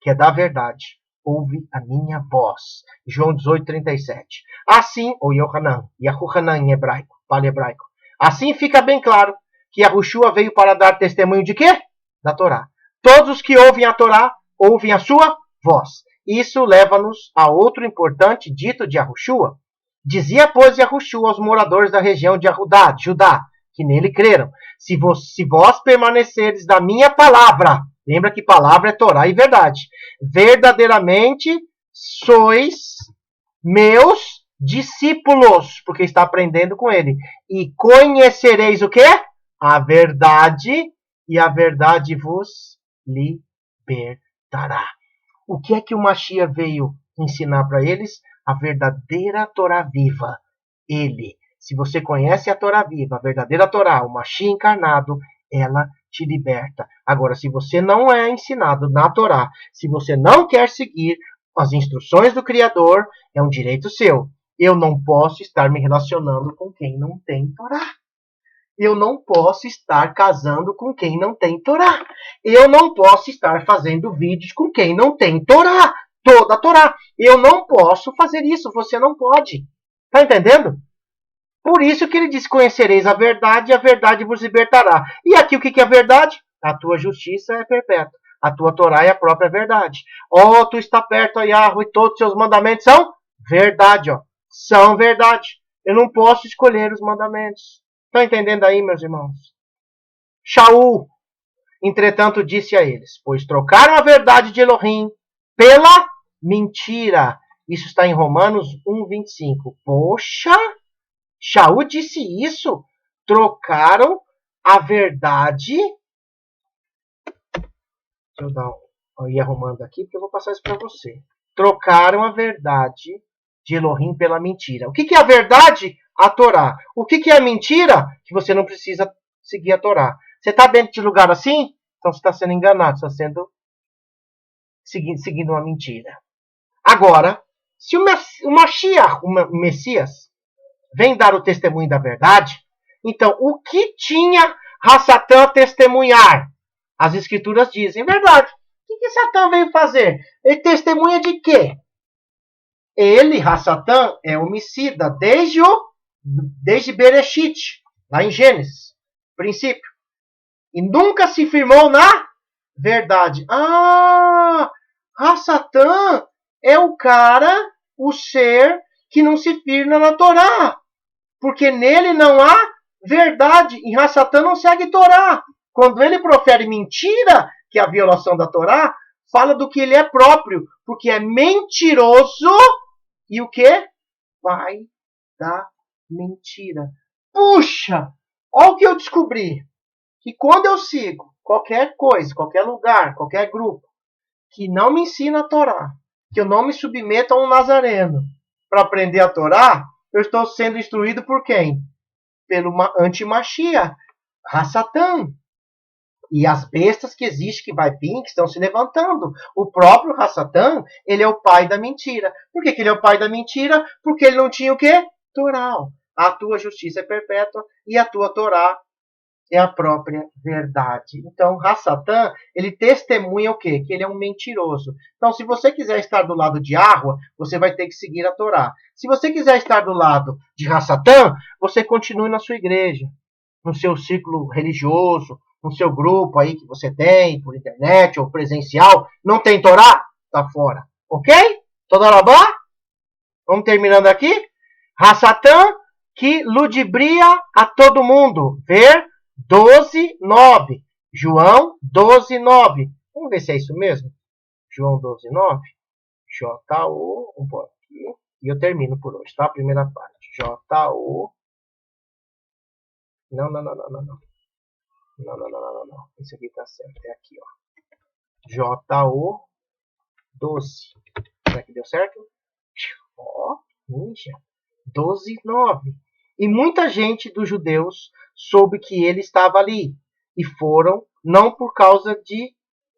que é da verdade ouve a minha voz. João 18:37. Assim, ou Yohanan, Yahuhanan em hebraico, paleo-hebraico. Assim fica bem claro que Yahushua veio para dar testemunho de quê? Da Torá. Todos os que ouvem a Torá, ouvem a sua voz. Isso leva-nos a outro importante dito de Yahushua. Dizia, pois, Yahushua aos moradores da região de Judá, que nele creram, se vós permaneceres da minha palavra, lembra que palavra é Torá e verdade, verdadeiramente sois meus discípulos, porque está aprendendo com ele, e conhecereis o quê? A verdade, e a verdade vos libertará. O que é que o Mashiach veio ensinar para eles? A verdadeira Torá viva. Ele, se você conhece a Torá viva, a verdadeira Torá, o Mashiach encarnado, ela te liberta. Agora, se você não é ensinado na Torá, se você não quer seguir as instruções do Criador, é um direito seu. Eu não posso estar me relacionando com quem não tem Torá. Eu não posso estar casando com quem não tem Torá. Eu não posso estar fazendo vídeos com quem não tem Torá. Toda a Torá. Eu não posso fazer isso. Você não pode. Está entendendo? Por isso que ele diz, conhecereis a verdade e a verdade vos libertará. E aqui o que é a verdade? A tua justiça é perpétua. A tua Torá é a própria verdade. Ó, tu está perto, ó Yahweh, e todos os seus mandamentos são verdade, ó. São verdade. Eu não posso escolher os mandamentos. Estão entendendo aí, meus irmãos? Shaul, entretanto, disse a eles, pois trocaram a verdade de Elohim pela mentira. Isso está em Romanos 1:25. Poxa, Shaul disse isso? Trocaram a verdade. Deixa eu ir arrumando aqui, porque eu vou passar isso para você. Trocaram a verdade de Elohim pela mentira. O que é a verdade? A Torá. O que é a mentira? Que você não precisa seguir a Torá. Você está dentro de lugar assim? Então você está sendo enganado, está sendo seguindo uma mentira. Agora, se o Mashiach, o Messias, vem dar o testemunho da verdade, então o que tinha Satã a testemunhar? As escrituras dizem, verdade. O que Satã veio fazer? Ele testemunha de quê? Ele, Satã, é homicida desde Bereshit, lá em Gênesis, princípio. E nunca se firmou na verdade. Satã é o cara, o ser que não se firma na Torá. Porque nele não há verdade. E Satã não segue Torá. Quando ele profere mentira, que é a violação da Torá, fala do que ele é próprio. Porque é mentiroso. E o quê? Pai da mentira. Puxa! Olha o que eu descobri. Que quando eu sigo qualquer coisa, qualquer lugar, qualquer grupo, que não me ensina a Torá, que eu não me submeto a um nazareno para aprender a Torá, eu estou sendo instruído por quem? Pelo anti-Mashiach, Satã. E as bestas que existem, que vai vir, que estão se levantando. O próprio Satã, ele é o pai da mentira. Por que ele é o pai da mentira? Porque ele não tinha o quê? Torá. A tua justiça é perpétua e a tua Torá é a própria verdade. Então, Satã, ele testemunha o quê? Que ele é um mentiroso. Então, se você quiser estar do lado de Yahweh, você vai ter que seguir a Torá. Se você quiser estar do lado de Satã, você continue na sua igreja, no seu círculo religioso, no seu grupo aí que você tem, por internet ou presencial. Não tem Torá? Tá fora. Ok? Todarabá? Vamos terminando aqui? Satã que ludibria a todo mundo. Ver 12:9. João 12:9. Vamos ver se é isso mesmo. João 12:9. J-O. Um pouco aqui. E eu termino por hoje, tá? A primeira parte. J-O. Não. Não. Esse aqui tá certo. É aqui, ó. J-O 12. Será que deu certo? Ó, ninja. 12:9. E muita gente dos judeus soube que ele estava ali. E foram, não por causa de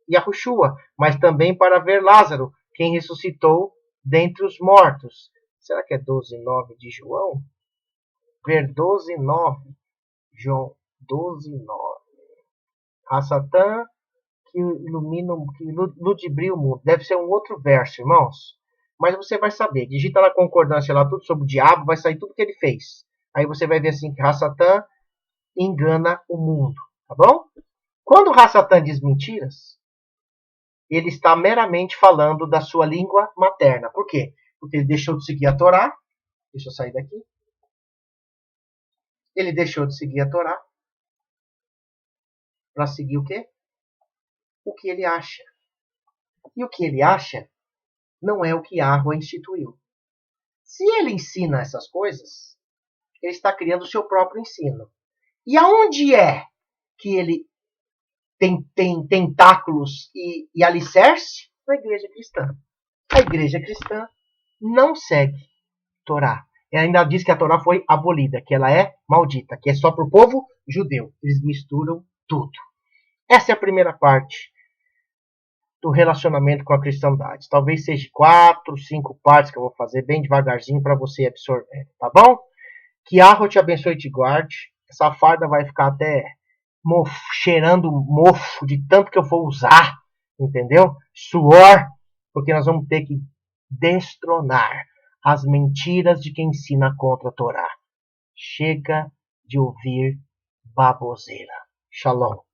Yahushua, mas também para ver Lázaro, quem ressuscitou dentre os mortos. Será que é 12:9 de João? Ver 12:9. João 12:9. Satã que ilumina, que ludibria o mundo. Deve ser um outro verso, irmãos. Mas você vai saber. Digita na concordância lá tudo sobre o diabo, vai sair tudo que ele fez. Aí você vai ver assim que Satã engana o mundo, tá bom? Quando o Hasatan diz mentiras, ele está meramente falando da sua língua materna. Por quê? Porque ele deixou de seguir a Torá. Deixa eu sair daqui. Ele deixou de seguir a Torá para seguir o quê? O que ele acha. E o que ele acha não é o que Yahweh instituiu. Se ele ensina essas coisas, ele está criando o seu próprio ensino. E aonde é que ele tem tentáculos e alicerce? Na igreja cristã. A igreja cristã não segue Torá. Ela ainda diz que a Torá foi abolida, que ela é maldita, que é só para o povo judeu. Eles misturam tudo. Essa é a primeira parte do relacionamento com a cristandade. Talvez seja 4, 5 partes que eu vou fazer bem devagarzinho para você absorver, tá bom? Que Yahweh te abençoe e te guarde. Essa farda vai ficar até cheirando mofo de tanto que eu vou usar, entendeu? Suor, porque nós vamos ter que destronar as mentiras de quem ensina contra a Torá. Chega de ouvir baboseira. Shalom.